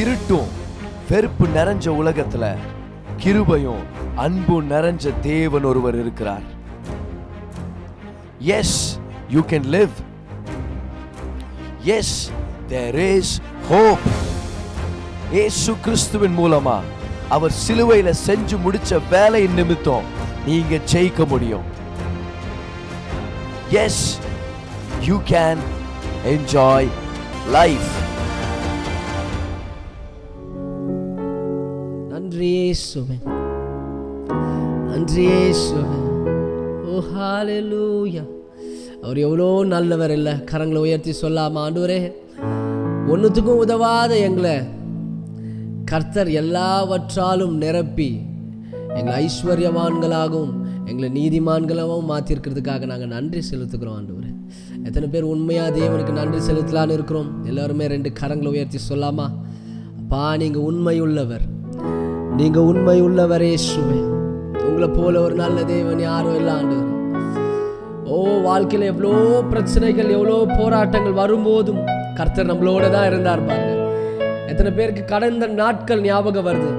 இருட்டும் வெறுப்பு நிறைஞ்ச உலகத்துல கிருபையும் அன்பும் நிறைஞ்ச தேவன் ஒருவர் இருக்கிறார். Yes, you can live. Yes, there is hope. இயேசு கிறிஸ்துவின் மூலமா அவர் சிலுவையில செஞ்சு முடிச்ச வேலையின் நிமித்தம் நீங்க ஜெயிக்க முடியும். Yes, you can enjoy life. நன்றி இயேசுவே, நன்றி இயேசுவே. ஓ ஹalleluya. அவர் எவ்வளோ நல்லவர் இல்லை? கரங்களை உயர்த்தி சொல்லாம, ஆண்டவரே ஒன்றுத்துக்கும் உதவாத எங்களை கர்த்தர் எல்லாவற்றாலும் நிரப்பி எங்களை ஐஸ்வர்யவான்களாகவும் எங்களை நீதிமான்களாகவும் மாற்றிருக்கிறதுக்காக நாங்கள் நன்றி செலுத்துக்கிறோம். ஆண்டவரே, எத்தனை பேர் உண்மையாக தேவனுக்கு நன்றி செலுத்தலான்னு இருக்கிறோம்? எல்லாருமே 2 கரங்களை உயர்த்தி சொல்லாமா? அப்பா, நீங்கள் உண்மை உள்ளவர், நீங்கள் உண்மை உள்ளவர் இயேசுவே. உங்களை போல ஒரு நல்ல தேவன் யாரும் இல்லை ஆண்டவரே. ஓ, வாழ்க்கையில் எவ்வளோ பிரச்சனைகள், எவ்வளோ போராட்டங்கள் வரும்போதும் கர்த்தர் நம்மளோட தான் இருந்தார். பாருங்க, எத்தனை பேருக்கு கடந்த நாட்கள் ஞாபகம் வருது?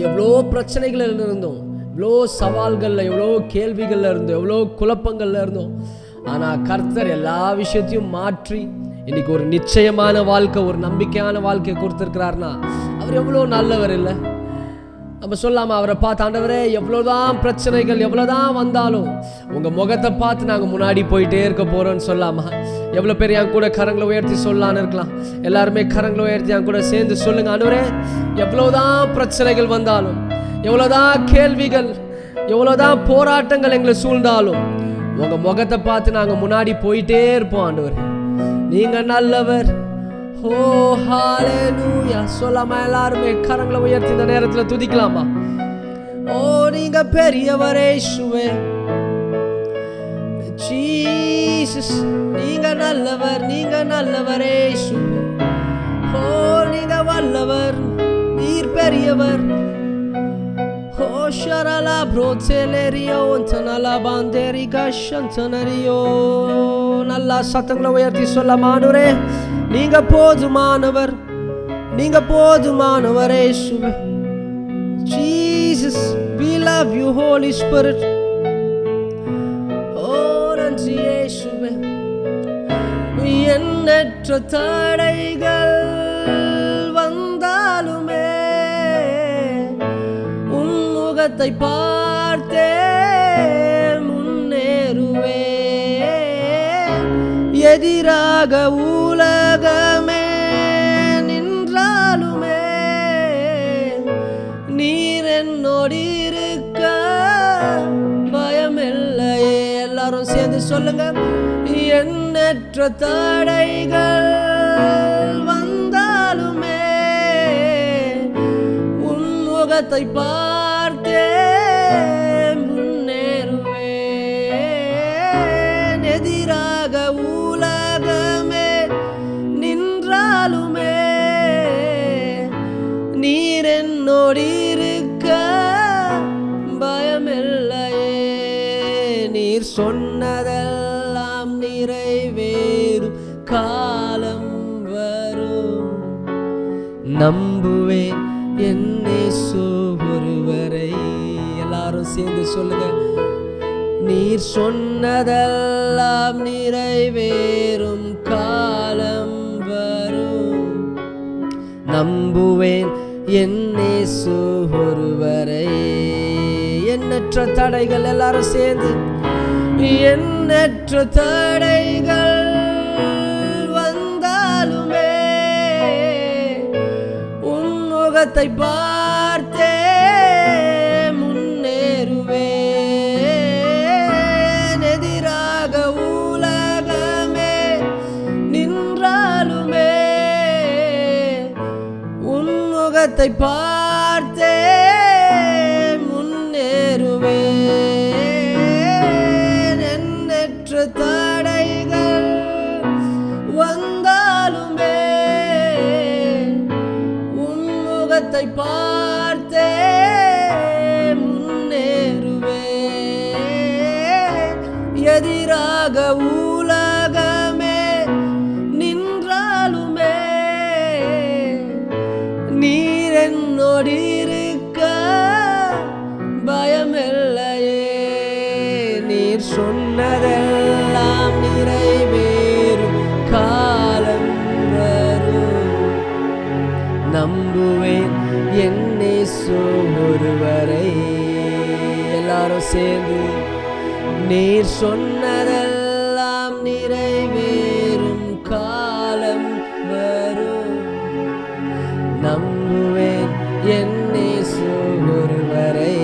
எவ்வளோ பிரச்சனைகள் இருந்தோம், எவ்வளோ சவால்களில், எவ்வளோ கேள்விகளில் இருந்தோம், எவ்வளோ குழப்பங்களில் இருந்தோம். ஆனால் கர்த்தர் எல்லா விஷயத்தையும் மாற்றி இன்னைக்கு ஒரு நிச்சயமான வாழ்க்கை, ஒரு நம்பிக்கையான வாழ்க்கையை கொடுத்துருக்கிறாருன்னா அவர் எவ்வளோ நல்லவர் இல்லை? நம்ம சொல்லாமல் அவரை பார்த்து, ஆண்டவரே எவ்வளோதான் பிரச்சனைகள் எவ்வளோதான் வந்தாலும் உங்கள் முகத்தை பார்த்து நாங்கள் முன்னாடி போயிட்டே இருக்க போகிறோன்னு சொல்லாமா? எவ்வளோ பேர் என் கூட கரங்களை உயர்த்தி சொல்லலான்னு இருக்கலாம்? எல்லாருமே கரங்களை உயர்த்தி என் கூட சேர்ந்து சொல்லுங்க. ஆண்டவரே, எவ்வளோதான் பிரச்சனைகள் வந்தாலும், எவ்வளோதான் கேள்விகள், எவ்வளோதான் போராட்டங்கள் எங்களை சூழ்ந்தாலும் உங்கள் முகத்தை பார்த்து நாங்கள் முன்னாடி போயிட்டே இருப்போம். ஆண்டவரே, நீங்கள் நல்லவர். ஓ ஹalleluya. சொல்லாமா? எல்லாருமே கரங்களை உயர்த்தி இந்த நேரத்தில் துதிக்கலாமா? ஓ, நீங்க பெரியவரே இயேசுவே, ஜீசஸ், நீங்க நல்லவர், நீங்க நல்லவரே இயேசுவே. ஓ, நீங்க வல்லவர், நீர் பெரியவர். ஓ ஷரலா ப்ரோச்செலரியோ ஒன்டனலா பாந்தேரிகா ஷந்தனரியோ. நல்லா சத்தங்களை உயர்த்தி சொல்லாமா? ஆண்டவரே, நீங்க போதுமானவர், நீங்க போதுமானவர் இயேசுவே. Jesus, we love you, Holy Spirit. ஓ நன்றி இயேசுவே. எண்ணற்ற தடைகள் வந்தாலுமே உன் முகத்தை பார்த்தே முன்னேறுவே. எதிராக உலகமே நின்றாலுமே நீர் என்னோடு இருக்க பயமில்லையே. எல்லாரும் சேர்ந்து சொல்லுங்க. எண்ணற்ற தடைகள் வந்தாலுமே உன் முகத்தை பார்த்தே முன்னேறுவேன். எதிராக உலகமே நின்றாலுமே நீர் என்னோடு இருக்க பயமில்லையே. நீர் சொன்னதெல்லாம் நிறைவேறும் காலம் வரும். நம்புவேன் என் இயேசு ஒருவரை. எல்லாரும் சேர்ந்து சொல்லுங்க. நீர் சொன்னதெல்லாம் நிறைவேறும் காலம் வரும். நம்புவேன் என் இயேசு ஒருவரை. எண்ணற்ற தடைகள், எல்லாரும் சேர்ந்து, எண்ணற்ற தடைகள் வந்தாலுமே உன் முகத்தை பார்த்தே முன்னேறுவேன். எதிராக உலகமே நின்றாலுமே உன் முகத்தை பார்த்தே முன்னேறுவேன். எண்ணற்ற தடைகள் வந்தாலுமே உன் முகத்தை பார்த்தே முன்னேறுவேன். எதிராக உலகமே நின்றாலுமே நீர் சொன்னதெல்லாம் நிறைவேறும் காலம் வரும். நம்புவேன் என் இயேசு ஒருவரை. எல்லாரும் சேர்ந்து நீர் சொன்னதெல்லாம் நிறைவேறும் காலம் வரும். நம்புவேன் என் இயேசு ஒருவரை.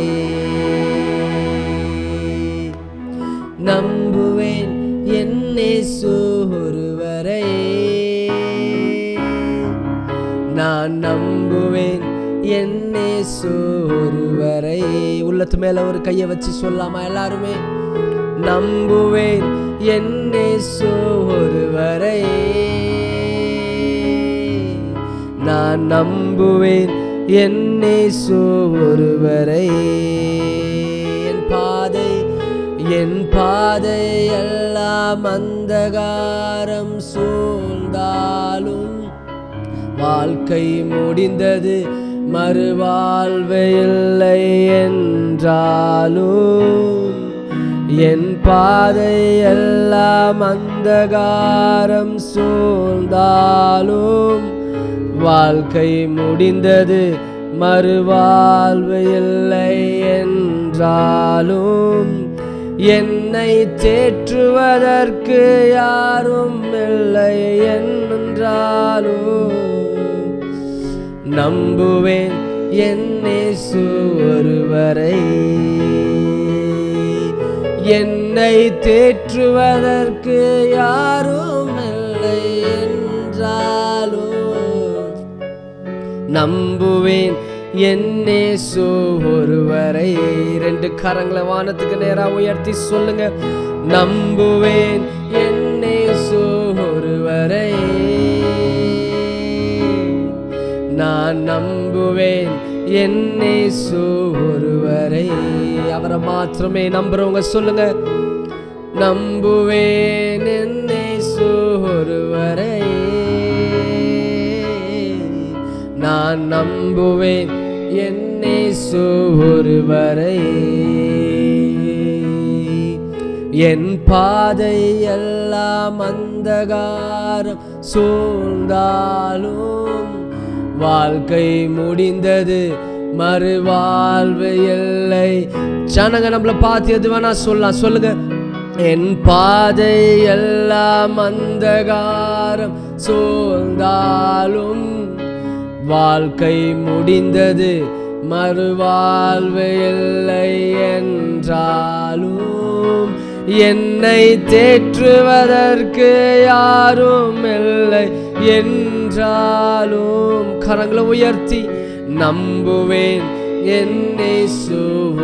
நம்புவேன் என் இயேசு ஒருவரை. நான் நம்புவேன் என் இயேசு ஒருவரை. உள்ளத்து மேல ஒரு கையை வச்சு சொல்லாமா எல்லாருமே? நம்புவேன் என் இயேசு ஒருவரை. நான் நம்புவேன் என் இயேசு ஒருவரை. என் பாதை எல்லாம் அந்தகாரம் சூழ்ந்தாலும், வாழ்க்கை முடிந்தது மறுவாழ்வு இல்லை என்றாலும், என் பாதை எல்லாம் அந்தகாரம் சூழ்ந்தாலும், வாழ்க்கை முடிந்தது மறுவாழ்வு இல்லை என்றாலும், என்னை தேற்றுவதற்கு யாரும் இல்லை என்றாலும், நம்புவேன் என் இயேசு ஒருவரை. என்னை தேற்றுவதற்கு யாரும் இல்லை என்றாலும், நம்புவேன் என் இயேசு ஒருவரை. ரெண்டு கரங்களை வானத்துக்கு நேரா உயர்த்தி சொல்லுங்க. நம்புவேன் என் இயேசு ஒருவரை. நான் நம்புவேன் என் இயேசு ஒருவரை. அவரை மாத்திரமே நம்புறவங்க சொல்லுங்க. நம்புவேன் என் இயேசு ஒருவரை. நான் நம்புவேன் என் இயேசு ஒருவரை. என் பாதை எல்லாம் அந்தகாரம் சூழ்ந்தாலும், வாழ்க்கை முடிந்தது மறுவாழ்வு இல்லை. ஜனங்க நம்மள பார்த்து எது வேணா சொல்லலாம். சொல்லுங்க. என் பாதை எல்லாம் அந்தகாரம் சூழ்ந்தாலும், வாழ்க்கை முடிந்தது மறுவாழ்வு இல்லை என்றாலும், என்னை தேற்றுவதற்கு யாரும் இல்லை என்றாலும், கரங்களை உயர்த்தி நம்புவேன் என் இயேசு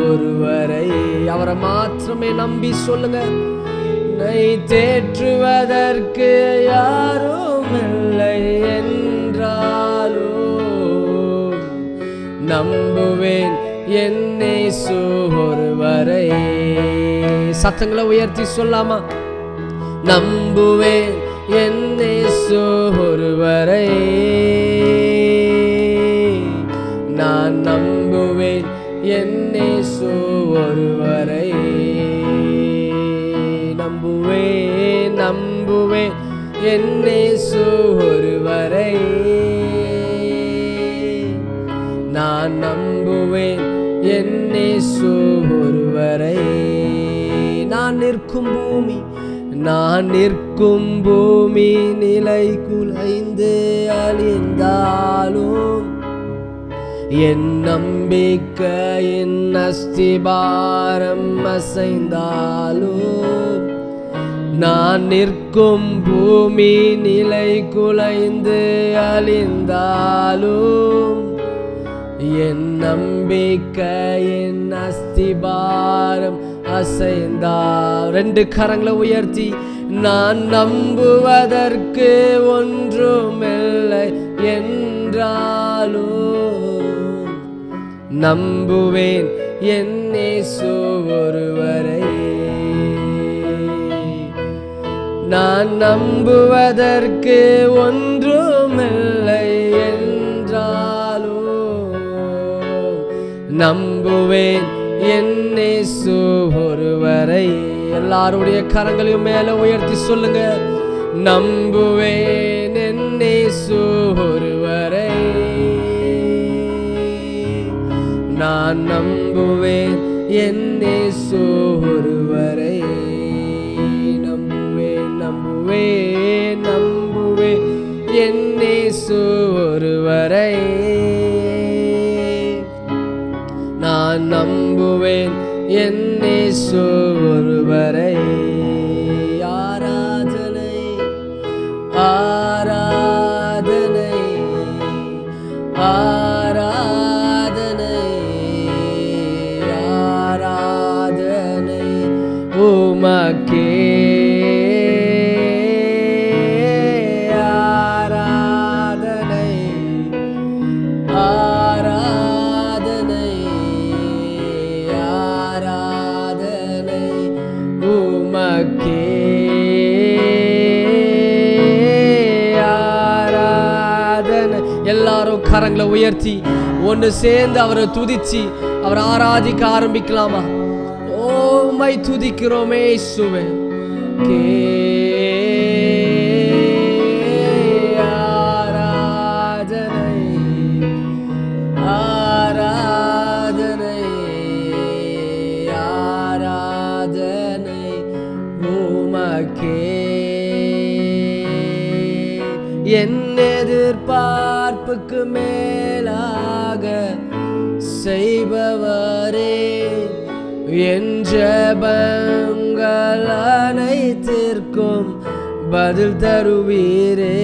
ஒருவரை. அவரை மாத்திரமே நம்பி சொல்லுங்க. என்னை தேற்றுவதற்கு யாரும் இல்லை என்றாலும், நம்புவேன் என் இயேசு ஒருவரை. சத்தங்களை உயர்த்தி சொல்லாமா? நம்புவேன் என் இயேசு ஒருவரை. நான் நம்புவேன் என் இயேசு ஒருவரை. நம்புவேன் என் இயேசு ஒருவரை. நான் நம்புவேன் என் இயேசு ஒருவரை. நான் நிற்கும் பூமி நிலை குலைந்து அழிந்தாலும், என் நம்பிக்கையின் அஸ்திபாரம் அசைந்தாலும், நான் நிற்கும் பூமி நிலை குலைந்து அழிந்தாலும், என் நம்பிக்கையின் அஸ்திபாரம் அசைந்தால். ரெண்டு கரங்களை உயர்த்தி நான் நம்புவதற்கு ஒன்றுமில்லை என்றாலும், நம்புவேன் என் இயேசு ஒருவரை. நான் நம்புவதற்கு ஒன்றுமில்லை என்றாலும், நம்புவேன் என் இயேசு ஒருவரை. எல்லாருடைய கரங்களையும் மேல உயர்த்தி சொல்லுங்க. நம்புவேன் என் இயேசு ஒருவரை, நான் நம்புவேன் என் இயேசு ஒருவரை. நம்புவேன் நம்புவேன் நம்புவேன் என் இயேசு ஒருவரை, நான் நம்புவேன் என் இயேசு ஒருவரை. ஆராதனை ஆராதனை ஆராதனை ஆராதனை உமக்கே. ஆராதனை ஆராதனை ஆராதனை உமக்கே. ஆராதனை. எல்லாரும் கரங்களை உயர்த்தி ஒன்று சேர்ந்து அவரை துதிச்சு அவரை ஆராதிக்க ஆரம்பிக்கலாமா? ஓமை துதிக்கிறோமே இயேசுவே. ஆராதனை ஆராதனை ஆராதனை உமக்கே. என் எதிர்பார்ப்புக்கு மேலாக செய்பவரே, என் ஜெபங்கள் அனைத்திற்கும் பதில் தருவீரே.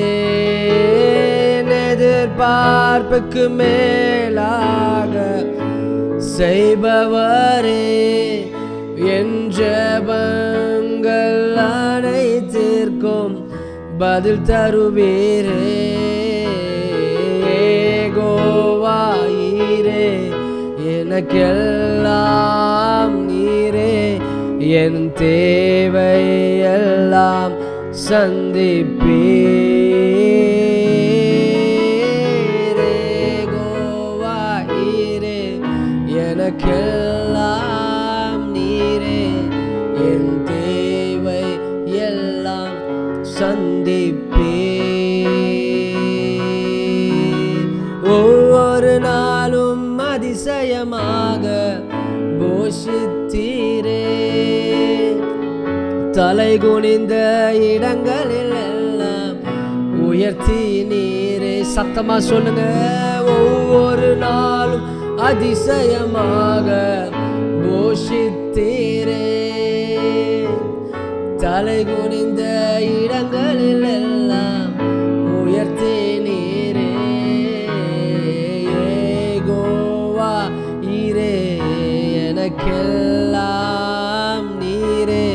என் எதிர்பார்ப்புக்கு மேலாக செய்பவரே, என் ஜெபங்கள் அனைத்திற்கும் பதில் தருவீரே. யெகோவாயீரே, எனக்கெல்லாம் நீரே, என் தேவையெல்லாம் சந்திப்பீர். யெகோவாயீரே, எனக்கெல்லாம் நீரே, என் தேவை எல்லாம் சந்திப்பீர். ஒவ்வொரு நாளும் அதிசயமாக போஷித்தீரே, தலை குனிந்த இடங்களில் எல்லாம் உயர்த்தி நீரே. சத்தமா சொல்லுங்க. ஒவ்வொரு நாளும் அதிசயமாக போஷித்தீரே, தலை குனிந்த இடங்களில் எல்லாம் உயர்த்தி நீரே. யெகோவாயீரே, எனக்கெல்லாம் நீரே,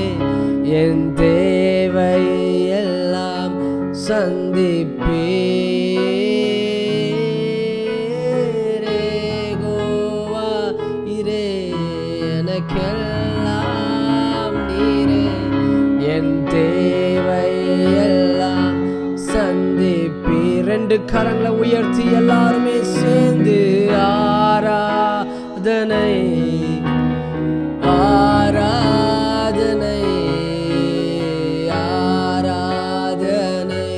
என் தேவை எல்லாம் சந்திப்பீர். யெகோவாயீரே, எனக்கெல்லாம் நீரே, என் தேவை எல்லாம் சந்திப்பீர். ரெண்டு கரங்களை உயர்த்தி எல்லாருமே சேர்ந்து ஆராதனை ஆராதனை ஆராதனை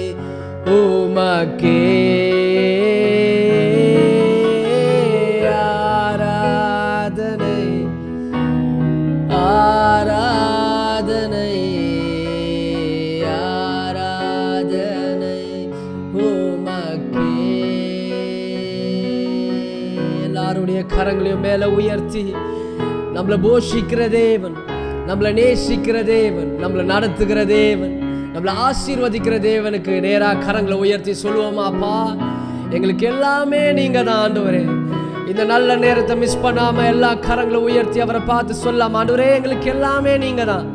உமக்கே. ஆராதனை ஆராதனை ஆராதனை உமக்கே. எல்லாருடைய கரங்களையும் மேல உயர்த்தி நம்மளை போஷிக்கிற தேவன், நம்மளை நேசிக்கிற தேவன், நம்மளை நடத்துகிற தேவன், நம்மளை ஆசீர்வதிக்கிற தேவனுக்கு நேராக கரங்களை உயர்த்தி சொல்லுவோமாப்பா, எங்களுக்கு எல்லாமே நீங்க தான் ஆண்டவரே. இந்த நல்ல நேரத்தை மிஸ் பண்ணாம எல்லா கரங்களை உயர்த்தி அவரை பார்த்து சொல்லலாம், ஆண்டவரே எங்களுக்கு எல்லாமே நீங்க தான்,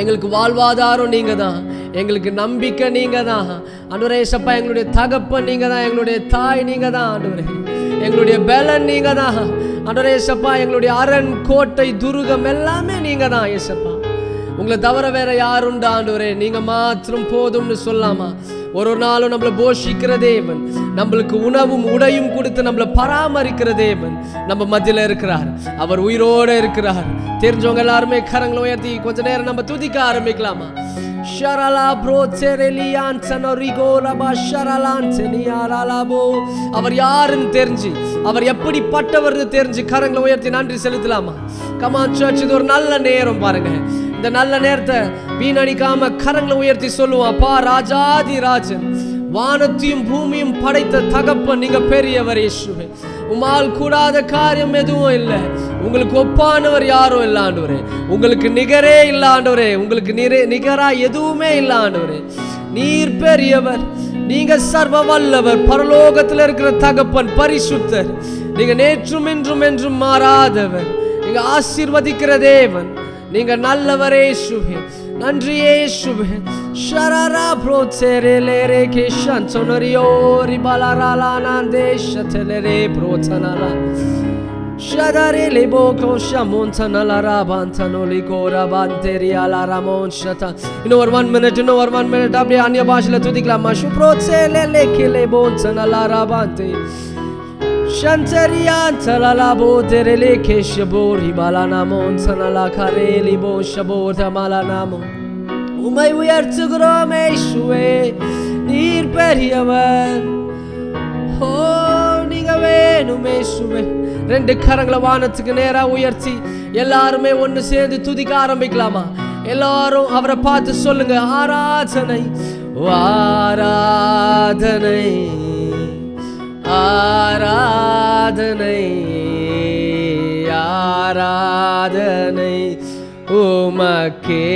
எங்களுக்கு வாழ்வாதாரம் நீங்க தான், எங்களுக்கு நம்பிக்கை நீங்க தான் ஆண்டவரே. ஏசப்பா, எங்களுடைய தகப்பன் நீங்க தான், எங்களுடைய தாய் நீங்க தான் ஆண்டவரே, எங்களுடைய பலன் நீங்க தான் ஆண்டவரே. ஏசப்பா, எங்களுடைய அரண் கோட்டை துருகம் எல்லாமே நீங்க தான் ஏசப்பா. உங்களை தவிர வேற யாருண்டா ஆண்டவரே, நீங்க மாத்திரம் போதும்னு சொல்லாமா? ஒரு நாளும் நம்மளை போஷிக்கிற தேவன், நம்மளுக்கு உணவும் உடையும் கொடுத்து நம்மளை பராமரிக்கிற தேவன் நம்ம மத்தியில இருக்கிறார். அவர் உயிரோட இருக்கிறார். தெரிஞ்சவங்க எல்லாருமே கரங்களை உயர்த்தி கொஞ்ச நேரம் நம்ம துதிக்க ஆரம்பிக்கலாமா? அவர் யாருன்னு தெரிஞ்சு, அவர் எப்படிப்பட்டவர் தெரிஞ்சு கரங்களை உயர்த்தி நன்றி செலுத்தலாமா? கமான் சர்ச், இது ஒரு நல்ல நேரம் பாருங்க. இந்த நல்ல நேரத்தை வீணடிக்காம கரங்களை உயர்த்தி சொல்லுவோம், அப்பா ராஜாதி ராஜன், வானத்தையும் பூமியும் படைத்த தகப்பன், நீங்க பெரியவர் இயேசுவே. உம்மால் கூடாத காரியம் எதுவும் இல்லை. உங்களுக்கு ஒப்பானவர் யாரும் இல்லை ஆண்டவரே. உங்களுக்கு நிகரே இல்லை ஆண்டவரே. உங்களுக்கு நிகரா எதுவுமே இல்லை ஆண்டவரே. நீர் பெரியவர், நீங்க சர்வ வல்லவர், பரலோகத்தில் இருக்கிற தகப்பன், பரிசுத்தர். நீங்க நேற்றும் இன்றும் என்றும் மாறாதவர். நீங்க ஆசீர்வதிக்கிற தேவன். நீங்க நல்லவரே இயேசுவே. நன்றி இயேசுவே. ஷரரா ப்ரோச்செரேலேரே கேஷன் சொனரியோரி பலராலானா தேஷதெலேரே ப்ரோச்சனலா ஷதரேலே போகோ ஷமோன்சனலா ராபான்சனோலி கோராபான்தெரியாலா ராமோன்ஷதா. இன்னும் ஒரு 1 minute அப்படியே அந்நிய பாஷையில துதிக்கலாமா? ஷு ப்ரோச்செலேலே கேலே போன்சனலா ராபான்தே Shantarian talalabo terele keshabori balanamon sanala kareli bo shabota malanamo. Umay uyartugro meishwe nir periyavar. Oh nigavenu meishwe. ரெண்டு கரங்களை வானத்துக்கு நேரா உயர்த்தி எல்லாருமே ஒன்று சேர்ந்து துதிக்க ஆரம்பிக்கலாமா? எல்லாரும் அவரை பார்த்து சொல்லுங்க, ஆராதனை ஆராதனை ஆராதனை ஆராதனை உமக்கே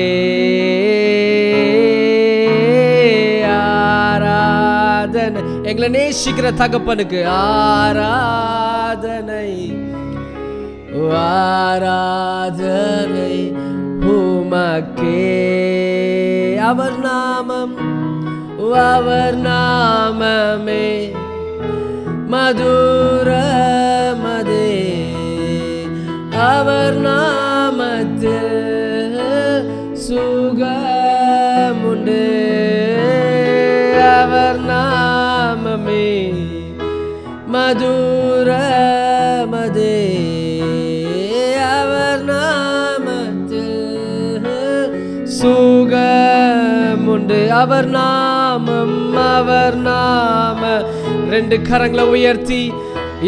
ஆராதனை. எங்களை நேசிக்கிற தகப்பனுக்கு ஆராதனை ஆராதனை உமக்கே. அவர் நாமம் அவர் நாமமே மதுரமதே. அவர் நாமத்தில் சுகமுண்டு. அவர் நாமமே மதுரமதே. அவர் நாமத்தில் சுகமுண்டு. அவர் நாமம் அவர் நாம. ரெண்டு கரங்களை உயர்த்தி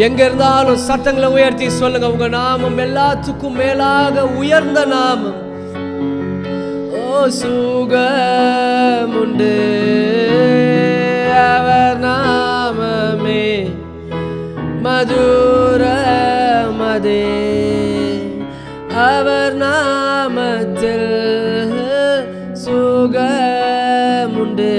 எங்க இருந்தாலும் சத்தங்களை உயர்த்தி சொல்லுங்க, உங்க நாமம் எல்லாத்துக்கும் மேலாக உயர்ந்த நாமம். ஓ சுகமுண்டு. அவர் நாமமே மதுரமதே. அவர் நாமத்தில் சுகமுண்டு.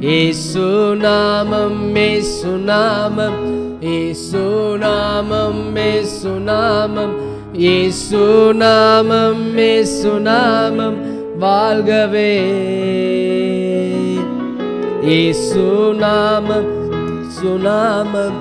இயேசு நாமம் இயேசு நாமம் இயேசு நாமம் இயேசு நாமம் இயேசு நாமம் இயேசு நாமம் வாழ்கவே. இயேசு நாமம் சுநாமம்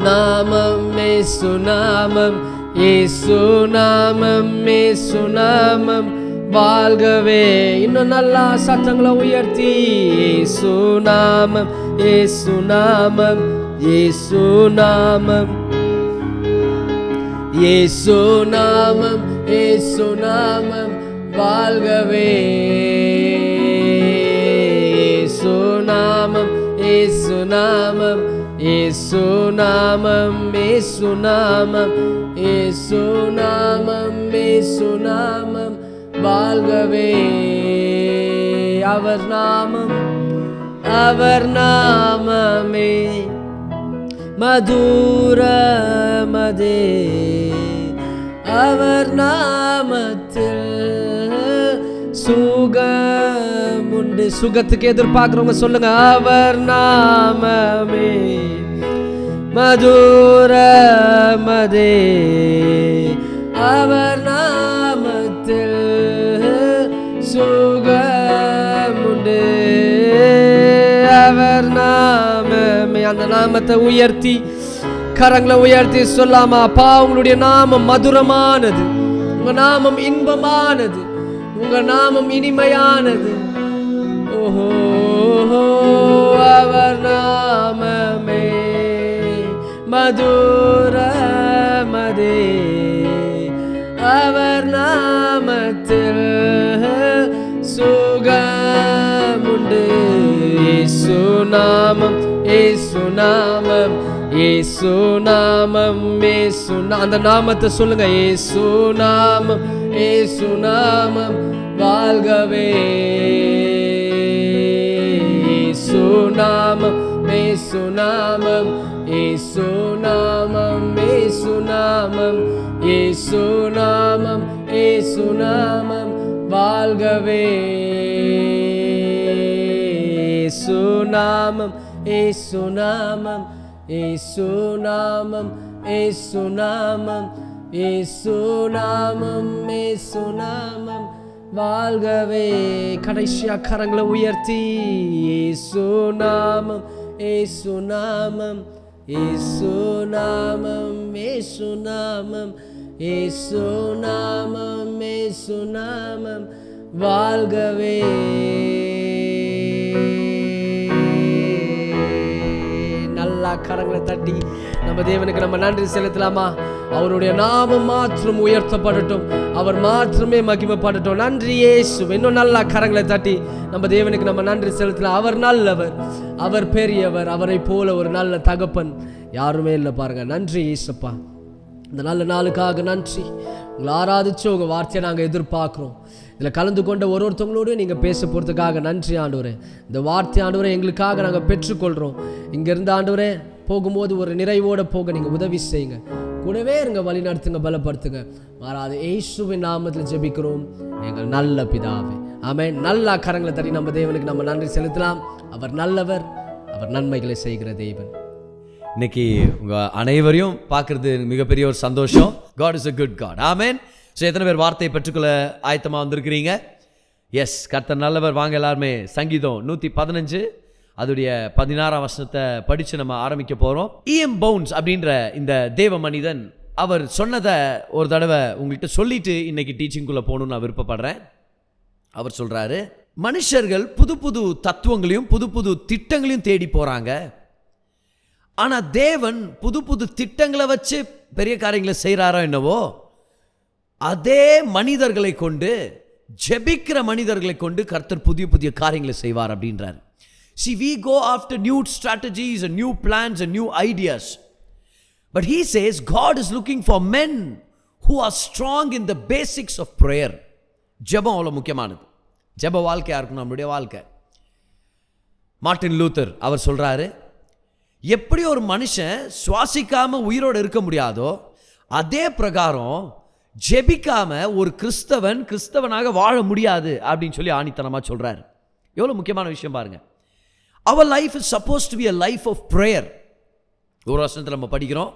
நாமம் இயேசு நாமம் இயேசு நாமம் இயேசு நாமம் வாழ்கவே. இன்னும் நல்லா சத்தங்களை உயர்த்தி இயேசு நாமம் இயேசு நாமம் இயேசு நாமம் இயேசு நாமம் இயேசு நாமம் வாழ்கவே. இயேசு நாமம் இயேசு நாமம் இயேசு நாமம் இயேசு நாமம் இயேசு நாமம் இயேசு நாமம் வாழ்கவே. அவர் நாமம் அவர் நாமமே மதுரமதே. அவர் நாமத்தில் சுகமுண்டு. சுகத்துக்கு எதிர்பார்க்கிறவங்க சொல்லுங்க, அவர் நாமமே மதுரமதே. அவர் நாமத்தில் சுகமுண்டு. அவர் நாமமே. அந்த நாமத்தை உயர்த்தி கரங்களை உயர்த்தி சொல்லாமா? அப்பா, உங்களுடைய நாமம் மதுரமானது, உங்க நாமம் இன்பமானது, உங்க நாமம் இனிமையானது. ஓஹோ அவர் நாம மதுரமதே அவர் நாமத்தில் சுகமுண்டு. இயேசு நாமம், இயேசு நாமம், இயேசு நாமம், இயேசு அந்த நாமத்தை சொல்லுங்க. இயேசு நாமம், இயேசு நாமம் வாழ்கவே. இயேசு நாமம், இயேசு நாமம், இயேசு நாமம், இயேசு நாமம், இயேசு நாமம், இயேசு நாமம் வாழ்கவே. இயேசு நாமம், இயேசு நாமம், இயேசு நாமம், இயேசு நாமம், இயேசு நாமம், இயேசு நாமம் வாழ்கவே. கடைசியா கரங்களை உயர்த்தி இயேசு நாமம், இயேசு நாமம், இயேசு நாமம், இயேசு நாமம், இயேசு நாமம், இயேசு நாமம் வாழ்கவே. நல்லா கரங்களை தட்டி நம்ம தேவனுக்கு நம்ம நன்றி செலுத்தலாமா? அவருடைய நாமம் மாத்திரம் உயர்த்தப்படட்டும், அவர் மாத்திரமே மகிமைப்படட்டும். நன்றி இயேசு. இன்னும் நல்லா கரங்களை தட்டி நம்ம தேவனுக்கு நம்ம நன்றி செலுத்தலாம். அவர் நல்லவர், அவர் பெரியவர், அவரை போல ஒரு நல்ல தகப்பன் யாருமே இல்லை பாருங்க. நன்றி இயேசுப்பா, இந்த நல்ல நாளுக்காக நன்றி. உங்களை ஆராதிச்சு உங்கள் வார்த்தையை நாங்கள் எதிர்பார்க்குறோம். இதில் கலந்து கொண்ட ஒருத்தவங்களோடையும் நீங்கள் பேச போகிறதுக்காக நன்றி ஆண்டவரே. இந்த வார்த்தை ஆண்டவரே எங்களுக்காக நாங்கள் பெற்றுக்கொள்கிறோம். இங்கேருந்து ஆண்டவரே போகும்போது ஒரு நிறைவோடு போக நீங்கள் உதவி செய்யுங்க, கூடவே இருங்க, வழி நடத்துங்க, பலப்படுத்துங்க. மாறாத இயேசுவின் நாமத்தில் ஜெபிக்கிறோம் எங்கள் நல்ல பிதாவே, ஆமென். நல்லா கரங்களை தட்டி நம்ம தேவனுக்கு நம்ம நன்றி செலுத்தலாம். அவர் நல்லவர், அவர் நன்மைகளை செய்கிற தேவன். இன்னைக்கு உங்கள் அனைவரையும் பார்க்குறது மிகப்பெரிய ஒரு சந்தோஷம். God is a good God. Amen. So எத்தனை பேர் வார்த்தையை பெற்றுக்கொள்ள ஆயத்தமாக வந்திருக்கிறீங்க? எஸ், கர்த்தர் நல்லவர். வாங்க எல்லாருமே சங்கீதம் 115 அதோடைய 16ஆம் வசனத்தை படித்து நம்ம ஆரம்பிக்க போகிறோம். E.M. பவுன்ஸ் அப்படின்ற இந்த தேவ மனிதன் அவர் சொன்னதை ஒரு தடவை உங்கள்கிட்ட சொல்லிட்டு இன்னைக்கு டீச்சிங்குள்ளே போகணுன்னு நான் விருப்பப்படுறேன். அவர் சொல்கிறாரு, மனுஷர்கள் புது புது தத்துவங்களையும் புது புது திட்டங்களையும் தேடி போகிறாங்க, ஆனால் தேவன் புது புது திட்டங்களை வச்சு பெரிய காரியங்களை செய்கிறாரோ என்னவோ, அதே மனிதர்களை கொண்டு, ஜெபிக்கிற மனிதர்களை கொண்டு கர்த்தர் புதிய புதிய காரியங்களை செய்வார் அப்படின்றார். See, we go after new strategies and new plans and new ideas. But he says God is looking for men who are strong in the basics of prayer. ஜெபம் அவ்வளோ முக்கியமானது. ஜெப வாழ்க்கையாக இருக்கும் நம்மளுடைய வாழ்க்கை. மார்ட்டின் லூத்தர் அவர் சொல்கிறாரு, எப்படி ஒரு மனுஷன் சுவாசிக்காமல் உயிரோடு இருக்க முடியாதோ அதே பிரகாரம் ஜெபிக்காம ஒரு கிறிஸ்தவனாக வாழ முடியாது அப்படின்னு சொல்லி ஆணித்தனமாக சொல்கிறார். எவ்வளோ முக்கியமான விஷயம் பாருங்க. Our life is supposed to be a life of prayer. ஒரு வசனத்தில் நம்ம படிக்கிறோம்,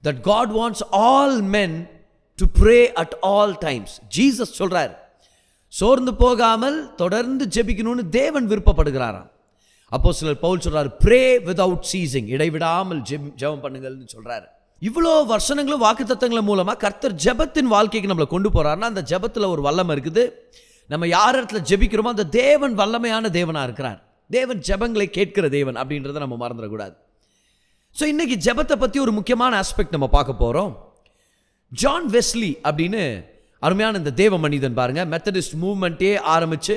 that God wants all men to pray at all times. Jesus சொல்கிறார், சோர்ந்து போகாமல் தொடர்ந்து ஜெபிக்கணும்னு தேவன் விருப்பப்படுகிறாராம். அப்போஸ்தலர் பவுல் சொல்றாரு, pray without ceasing, இடைவிடாமல் ஜெபம் பண்ணுங்கள்னு சொல்றாரு. இவ்வளோ வசனங்களும் வாக்குத்தத்தங்கள் மூலமா கர்த்தர் ஜெபத்தின் வாழ்க்கைக்கு நம்மளை கொண்டு போறாருன்னா அந்த ஜெபத்தில் ஒரு வல்லமை இருக்குது. நம்ம யார் இடத்துல ஜெபிக்கிறோமோ அந்த தேவன் வல்லமையான தேவனா இருக்கிறார். தேவன் ஜெபங்களை கேட்கிற தேவன் அப்படின்றத நம்ம மறந்துடக்கூடாது. ஸோ இன்னைக்கு ஜெபத்தை பற்றி ஒரு முக்கியமான ஆஸ்பெக்ட் நம்ம பார்க்க போகிறோம். ஜான் வெஸ்லி அப்படின்னு அருமையான இந்த தேவ மனிதன் பாருங்க, மெத்தடிஸ்ட் மூவ்மெண்ட்டே ஆரம்பித்து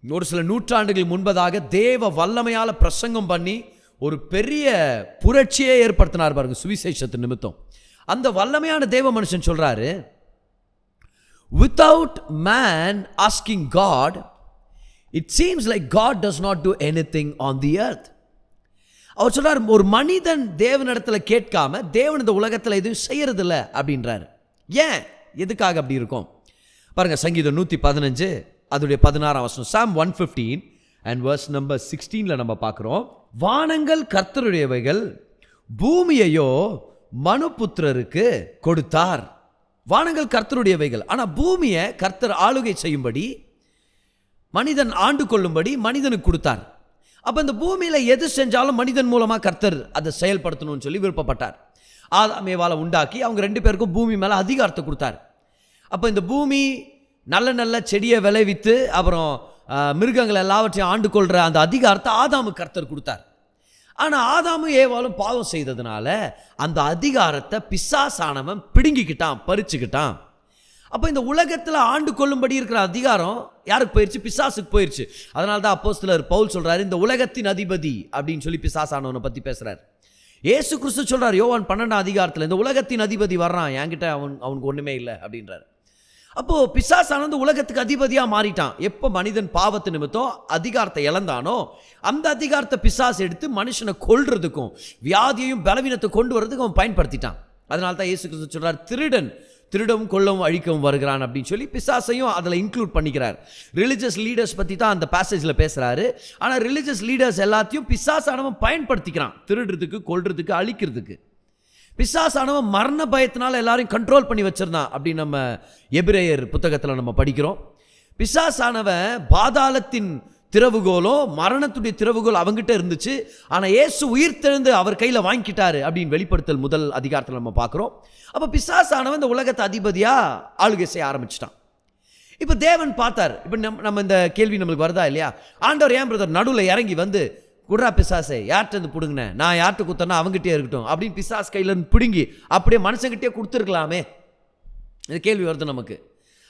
ஒரு சில நூற்றாண்டுகள் முன்பதாக தேவ வல்லமையால் பிரசங்கம் பண்ணி ஒரு பெரிய புரட்சியே ஏற்படுத்தினார் பாருங்க சுவிசேஷத்தின் நிமித்தம். அந்த வல்லமையான தேவ மனுஷன் சொல்றாரு, without man asking God, it seems like God does not do anything on the earth. அவர் சொல்றார், ஒரு மனிதன் தேவனிடத்துல கேட்காம தேவன் இந்த உலகத்தில் எதுவும் செய்யறதில்லை அப்படின்றாரு. ஏன், எதுக்காக அப்படி இருக்கும் பாருங்க. சங்கீதம் 115 அதோடைய 16ஆம் வசனம், Psalm 115 and verse number 16 நம்ம பார்க்குறோம். வானங்கள் கர்த்தருடையவைகள், பூமியையோ மனுபுத்திரருக்கு கொடுத்தார். வானங்கள் கர்த்தருடையவைகள், ஆனால் பூமியை கர்த்தர் ஆளுகை செய்யும்படி, மனிதன் ஆண்டு கொள்ளும்படி மனிதனுக்கு கொடுத்தார். அப்போ இந்த பூமியில் எது செஞ்சாலும் மனிதன் மூலமாக கர்த்தர் அதை செயல்படுத்தணும்னு சொல்லி விருப்பப்பட்டார். ஆதாம் ஏவாளை உண்டாக்கி அவங்க 2 பேருக்கும் பூமி மேலே அதிகாரத்தை கொடுத்தார். அப்போ இந்த பூமி நல்ல நல்ல செடியை விளைவித்து அப்புறம் மிருகங்கள் எல்லாவற்றையும் ஆண்டு கொள்கிற அந்த அதிகாரத்தை ஆதாமுக்கு கர்த்தர் கொடுத்தார். ஆனால் ஆதாமும் ஏவாளும் பாவம் செய்ததுனால அந்த அதிகாரத்தை பிசாசானவன் பிடுங்கிக்கிட்டான், பறிச்சுக்கிட்டான். அப்போ இந்த உலகத்தில் ஆண்டு கொள்ளும்படி இருக்கிற அதிகாரம் யாருக்கு போயிடுச்சு? பிசாசுக்கு போயிடுச்சு. அதனால தான் அப்போஸ்தலர் பவுல் சொல்றாரு, இந்த உலகத்தின் அதிபதி அப்படின்னு சொல்லி பிசாசானவனை பற்றி பேசுறாரு. இயேசு கிறிஸ்து சொல்றார் யோவான் 12ஆம் அதிகாரத்தில், இந்த உலகத்தின் அதிபதி வர்றான், என்கிட்ட அவனுக்கு ஒன்றுமே இல்லை அப்படின்றார். அப்போது பிசாசானது உலகத்துக்கு அதிபதியாக மாறிட்டான். எப்போ மனிதன் பாவத்து நிமித்தம் அதிகாரத்தை இழந்தானோ அந்த அதிகாரத்தை பிசாசு எடுத்து மனுஷனை கொல்றதுக்கும் வியாதியையும் பலவீனத்தை கொண்டு வரதுக்கும் அவன் பயன்படுத்திட்டான். அதனால தான் இயேசு கிறிஸ்து சொல்றார், திருடவும் கொல்லவும் அழிக்கவும் வருகிறான் அப்படின்னு சொல்லி பிசாசையும் அதில் இன்க்ளூட் பண்ணிக்கிறார். ரிலிஜியஸ் லீடர்ஸ் பற்றி தான் அந்த பேசேஜில் பேசுகிறாரு. ஆனால் ரிலிஜியஸ் லீடர்ஸ் எல்லாத்தையும் பிசாசானவன் பயன்படுத்திக்கிறான், திருடுறதுக்கு, கொல்றதுக்கு, அழிக்கிறதுக்கு. பிசாசானவன் மரண பயத்தினால எல்லாரையும் கண்ட்ரோல் பண்ணி வச்சிருந்தான் அப்படின்னு நம்ம எபிரேயர் புத்தகத்தில் நம்ம படிக்கிறோம். பிசாசானவன் பாதாளத்தின் திறவுகோலோ மரணத்துடைய திறவுகோல் அவங்ககிட்ட இருந்துச்சு. ஆனால் இயேசு உயிர்த்தெழுந்து அவர் கையில் வாங்கிக்கிட்டாரு அப்படின்னு வெளிப்படுத்தல் 1 அதிகாரத்தில் நம்ம பார்க்குறோம். அப்போ பிசாசானவன் இந்த உலகத்தை அதிபதியாக ஆளுகை செய்ய ஆரம்பிச்சிட்டான். இப்போ தேவன் பார்த்தார். இப்போ நம்ம இந்த கேள்வி நம்மளுக்கு வருதா இல்லையா? ஆண்டவர் ஏன் பிரதர் நடுவில் இறங்கி வந்து குட்ரா பிசாசே யார்கிட்ட இருந்து பிடுங்கின, நான் யார்கிட்ட கொடுத்தேன்னா அவங்ககிட்டே இருக்கட்டும் அப்படின்னு பிசாஸ் கையிலேருந்து பிடுங்கி அப்படியே மனுஷங்கிட்டே கொடுத்துருக்கலாமே, இந்த கேள்வி வருது நமக்கு.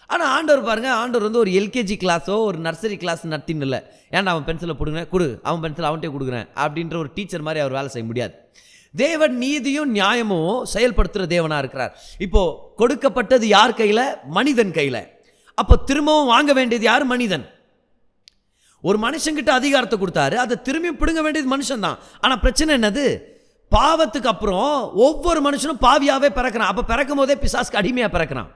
ஆனால் ஆண்டவர் பாருங்க, ஆண்டவர் வந்து ஒரு எல்கேஜி கிளாஸோ ஒரு நர்சரி கிளாஸ் நடத்தின்னு இல்லை. ஏன்டா அவன் பென்சிலை பிடுங்க, கொடு, அவன் பென்சில் அவன்கிட்டே கொடுக்குறேன் அப்படின்ற ஒரு டீச்சர் மாதிரி அவர் வேலை செய்ய முடியாது. தேவன் நீதியும் நியாயமும் செயல்படுத்துகிற தேவனாக இருக்கிறார். இப்போது கொடுக்கப்பட்டது யார் கையில்? மனிதன் கையில். அப்போ திரும்பவும் வாங்க வேண்டியது யார்? மனிதன். ஒரு மனுஷங்கிட்ட அதிகாரத்தை கொடுத்தாரு, அதை திரும்பியும் பிடுங்க வேண்டியது மனுஷன் தான். ஆனால் பிரச்சனை என்னது? பாவத்துக்கு அப்புறம் ஒவ்வொரு மனுஷனும் பாவியாகவே பிறக்கிறான். அப்போ பிறக்கும் போதே பிசாசுக்கு அடிமையாக பிறக்கிறான்.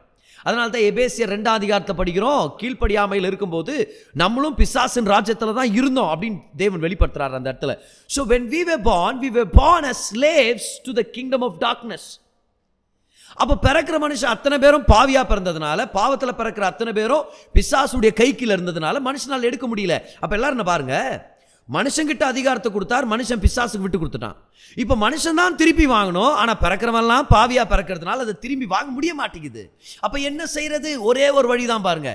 அதனால தான் எபேசியர் 2ஆம் அதிகாரத்தில் படிக்கிறோம், கீழ்ப்படியாமையில் இருக்கும்போது நம்மளும் பிசாசின் ராஜ்யத்தில் தான் இருந்தோம் அப்படின்னு தேவன் வெளிப்படுத்துறார் அந்த இடத்துல. So when we were born as slaves to the kingdom of darkness. அப்போ பிறக்கிற மனுஷன் அத்தனை பேரும் பாவியா பிறந்ததுனால, பாவத்தில் பிறக்கிற அத்தனை பேரும் பிசாசுடைய கைக்கில் இருந்ததுனால மனுஷனால் எடுக்க முடியல. அப்போ எல்லாரும் என்ன பாருங்க, மனுஷங்கிட்ட அதிகாரத்தை கொடுத்தார், மனுஷன் பிசாசுக்கு விட்டு கொடுத்துட்டான். இப்போ மனுஷன் தான் திருப்பி வாங்கணும். ஆனால் பிறக்கிறவெல்லாம் பாவியா பிறக்கிறதுனால அதை திரும்பி வாங்க முடிய மாட்டேங்குது. அப்போ என்ன செய்யறது? ஒரே ஒரு வழிதான் பாருங்க,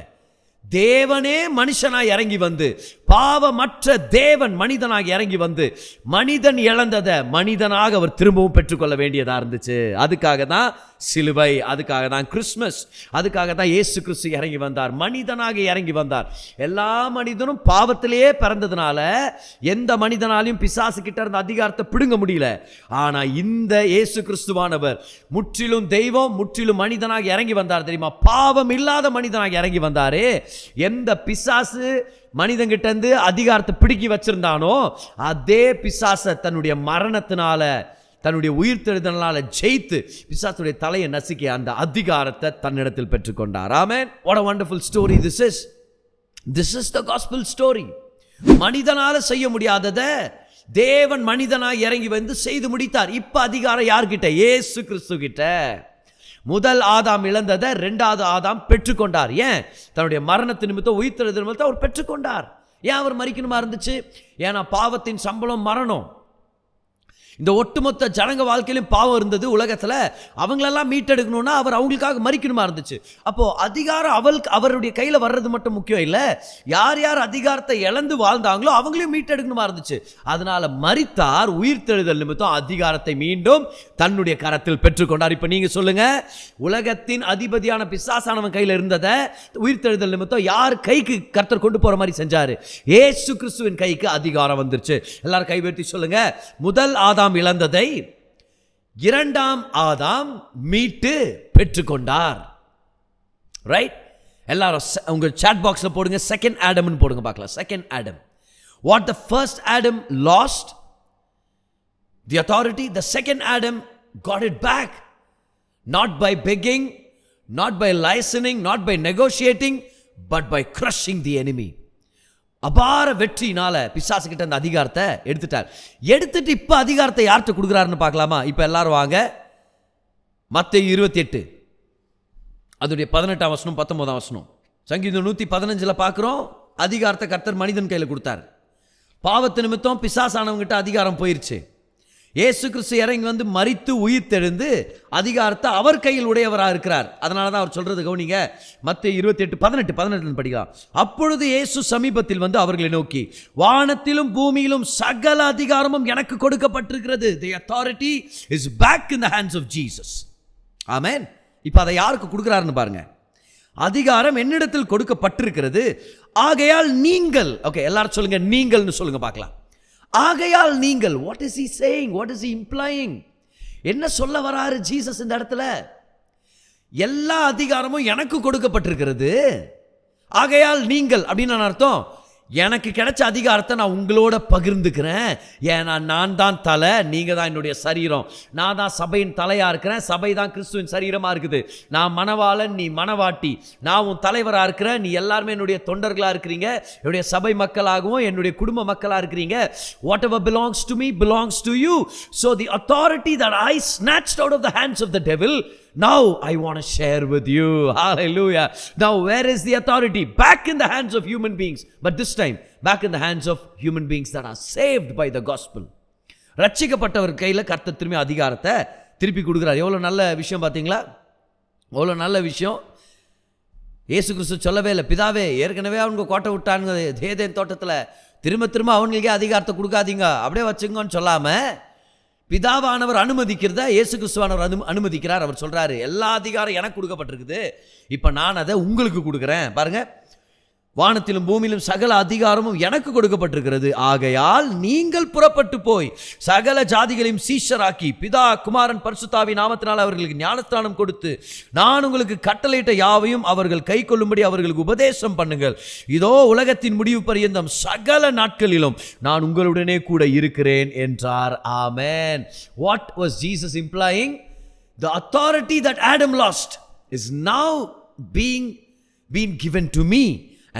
தேவனே மனுஷனாய் இறங்கி வந்து, பாவமற்ற தேவன் மனிதனாக இறங்கி வந்து மனிதன் இழந்ததை மனிதனாக அவர் திரும்பவும் பெற்றுக்கொள்ள வேண்டியதாக இருந்துச்சு. அதுக்காக தான் சிலுவை, அதுக்காக தான் கிறிஸ்மஸ், அதுக்காக தான் இயேசு கிறிஸ்து இறங்கி வந்தார், மனிதனாக இறங்கி வந்தார். எல்லா மனிதனும் பாவத்திலேயே பிறந்ததுனால எந்த மனிதனாலையும் பிசாசு கிட்ட இருந்த அதிகாரத்தை பிடுங்க முடியல. ஆனால் இந்த இயேசு கிறிஸ்துவானவர் முற்றிலும் தெய்வம், முற்றிலும் மனிதனாக இறங்கி வந்தார். தெரியுமா? பாவம் இல்லாத மனிதனாக இறங்கி வந்தாரே. எந்த பிசாசு மனிதன்கிட்ட இருந்து அதிகாரத்தை பிடுங்கி வச்சிருந்தானோ அதே பிசாசை தன்னுடைய மரணத்தினால, தன்னுடைய உயிர்த்தெழுதலால ஜெயித்து பிசாசுடைய தலையை நசுக்கி அந்த அதிகாரத்தை தன்னிடத்தில் பெற்றுக்கொண்டார். ஆமென். What a wonderful story this is. This is the gospel story. மனிதனால செய்ய முடியாததை தேவன் மனிதனாய் இறங்கி வந்து செய்து முடித்தார். இப்ப அதிகாரம் யார்கிட்ட? இயேசு கிறிஸ்து கிட்ட. முதல் ஆதாம் இழந்ததை 2வது ஆதாம் பெற்றுக்கொண்டார். ஏன்? தன்னுடைய மரணத்தின் நிமித்தம், உயிர்த்தெழுதல் நிமித்தம் அவர் பெற்றுக்கொண்டார். ஏன் அவர் மரிக்கணுமா இருந்துச்சு? ஏன்னா பாவத்தின் சம்பளம் மரணம். இந்த ஒட்டுமொத்த ஜனங்க வாழ்க்கையிலும் பாவம் இருந்தது உலகத்தில். அவங்களெல்லாம் மீட்டெடுக்கணும்னா அவர் அவங்களுக்காக மரிக்கணுமா இருந்துச்சு. அப்போ அதிகாரம் அவருடைய கையில் வர்றது மட்டும் முக்கியம் இல்லை, யார் யார் அதிகாரத்தை இழந்து வாழ்ந்தாங்களோ அவங்களையும் மீட்டெடுக்கணுமா இருந்துச்சு. அதனால மரித்தார், உயிர்த்தெழுதல் நிமித்தம் அதிகாரத்தை மீண்டும் தன்னுடைய கரத்தில் பெற்றுக்கொண்டார். இப்போ நீங்க சொல்லுங்க, உலகத்தின் அதிபதியான பிசாசானவன் கையில் இருந்ததை உயிர்த்தெழுதல் நிமித்தம் யார் கைக்கு கர்த்தர் கொண்டு போற மாதிரி செஞ்சாரு? இயேசு கிறிஸ்துவின் கைக்கு அதிகாரம் வந்துருச்சு. எல்லாரும் கைவேற்றி சொல்லுங்க, முதல் ஆதாம் இழந்ததை 2ஆம் ஆதாம் மீட்டு பெற்றுக்கொண்டார். ரைட்? எல்லாரும் உங்க சாட் பாக்ஸ்ல போடுங்க, செகண்ட் ஆடம்னு போடுங்க பார்க்கலாம். Second Adam. What the first Adam lost, the authority, the second Adam got it back. Not by begging, not by licensing, not by negotiating, but by crushing the enemy. அபார வெற்றினால பிசாசு கிட்ட அந்த அதிகாரத்தை எடுத்துட்டார். எடுத்துட்டு இப்ப அதிகாரத்தை யார்கிட்ட கொடுக்குறாருன்னு பார்க்கலாமா? இப்ப எல்லாரும் வாங்க, மத்தேயு 28 அதோடைய 18ஆம் வசனம் 19ஆம் வசனம். சங்கீதம் 115 பார்க்கிறோம், அதிகாரத்தை கர்த்தர் மனிதன் கையில் கொடுத்தார். பாவத்து நிமித்தம் பிசாசானவங்கிட்ட அதிகாரம் போயிருச்சு. இயேசு கிறிஸ்து இறங்கி வந்து மரித்து உயிர்த்தெழுந்து அதிகாரத்தை அவர் கையில் உடையவராக இருக்கிறார். அதனால தான் அவர் சொல்றது கவனிங்க, மத்தேயு 28:18 படிக்கலாம். அப்பொழுது இயேசு சமீபத்தில் வந்து அவர்களை நோக்கி, வானத்திலும் பூமியிலும் சகல அதிகாரமும் எனக்கு கொடுக்கப்பட்டிருக்கிறது. The authority is back in the hands of Jesus. ஆமென். இப்போ அதை யாருக்கு கொடுக்குறாருன்னு பாருங்க. அதிகாரம் என்னிடத்தில் கொடுக்கப்பட்டிருக்கிறது, ஆகையால் நீங்கள், ஓகே எல்லாரும் சொல்லுங்க, நீங்கள்னு சொல்லுங்க பார்க்கலாம். ஆகையால் நீங்கள், what is he saying, what is he implying? என்ன சொல்ல வராரு ஜீசஸ் இந்த இடத்துல? எல்லா அதிகாரமும் எனக்கு கொடுக்கப்பட்டிருக்கிறது, ஆகையால் நீங்கள் அப்படின்னு அர்த்தம், எனக்கு கிடைச்ச அதிகாரத்தை நான் உங்களோட பகிர்ந்துக்கிறேன். ஏன்னா நான் தான் தலை, நீங்கள் தான் என்னுடைய சரீரம். நான் தான் சபையின் தலையாக இருக்கிறேன், சபை தான் கிறிஸ்துவின் சரீரமாக இருக்குது. நான் மணவாளன், நீ மணவாட்டி. நான் உன் தலைவராக இருக்கிறேன், நீ எல்லாருமே என்னுடைய தொண்டர்களாக இருக்கிறீங்க, என்னுடைய சபை மக்களாகவும் என்னுடைய குடும்ப மக்களாக இருக்கிறீங்க. Whatever belongs to me belongs to you. So the authority that I snatched out of the hands of the devil, now I want to share with you. Hallelujah. Now where is the authority? Back in the hands of human beings, but this time back in the hands of human beings that are saved by the gospel. ரட்சிக்கப்பட்டவர் கையில் கர்த்தர் திரும்பி அதிகாரத்தை திருப்பி கொடுக்குறார். எவ்வளோ நல்ல விஷயம் பார்த்தீங்களா? எவ்வளோ நல்ல விஷயம். இயேசு கிறிஸ்து சொல்லவே இல்லை, பிதாவே ஏற்கனவே அவங்க கோட்டை விட்டானுங்க ஏதேன் தோட்டத்தில், திரும்ப திரும்ப அவங்களுக்கே அதிகாரத்தை கொடுக்காதீங்க, அப்படியே வச்சுங்கன்னு சொல்லாமல் பிதாவானவர் அனுமதிக்கிறத இயேசு கிறிஸ்துவானவர் அனுமதிக்கிறார். அவர் சொல்றாரு, எல்லா அதிகாரம் எனக்கு கொடுக்கப்பட்டிருக்குது, இப்போ நான் அதை உங்களுக்கு கொடுக்குறேன். பாருங்க, வானத்திலும் பூமியிலும் சகல அதிகாரமும் எனக்கு கொடுக்கப்பட்டிருக்கிறது, ஆகையால் நீங்கள் புறப்பட்டு போய் சகல ஜாதிகளையும் சீஷராக்கி பிதா குமாரன் பரிசுத்தாவி நாமத்தினால் அவர்களுக்கு ஞானஸ்நானம் கொடுத்து நான் உங்களுக்கு கட்டளையிட்ட யாவையும் அவர்கள் கை கொள்ளும்படி அவர்களுக்கு உபதேசம் பண்ணுங்கள். இதோ உலகத்தின் முடிவு பரியந்தம் சகல நாட்களிலும் நான் உங்களுடனே கூட இருக்கிறேன் என்றார். ஆமென். What was Jesus implying? The authority that Adam lost is now being given to me.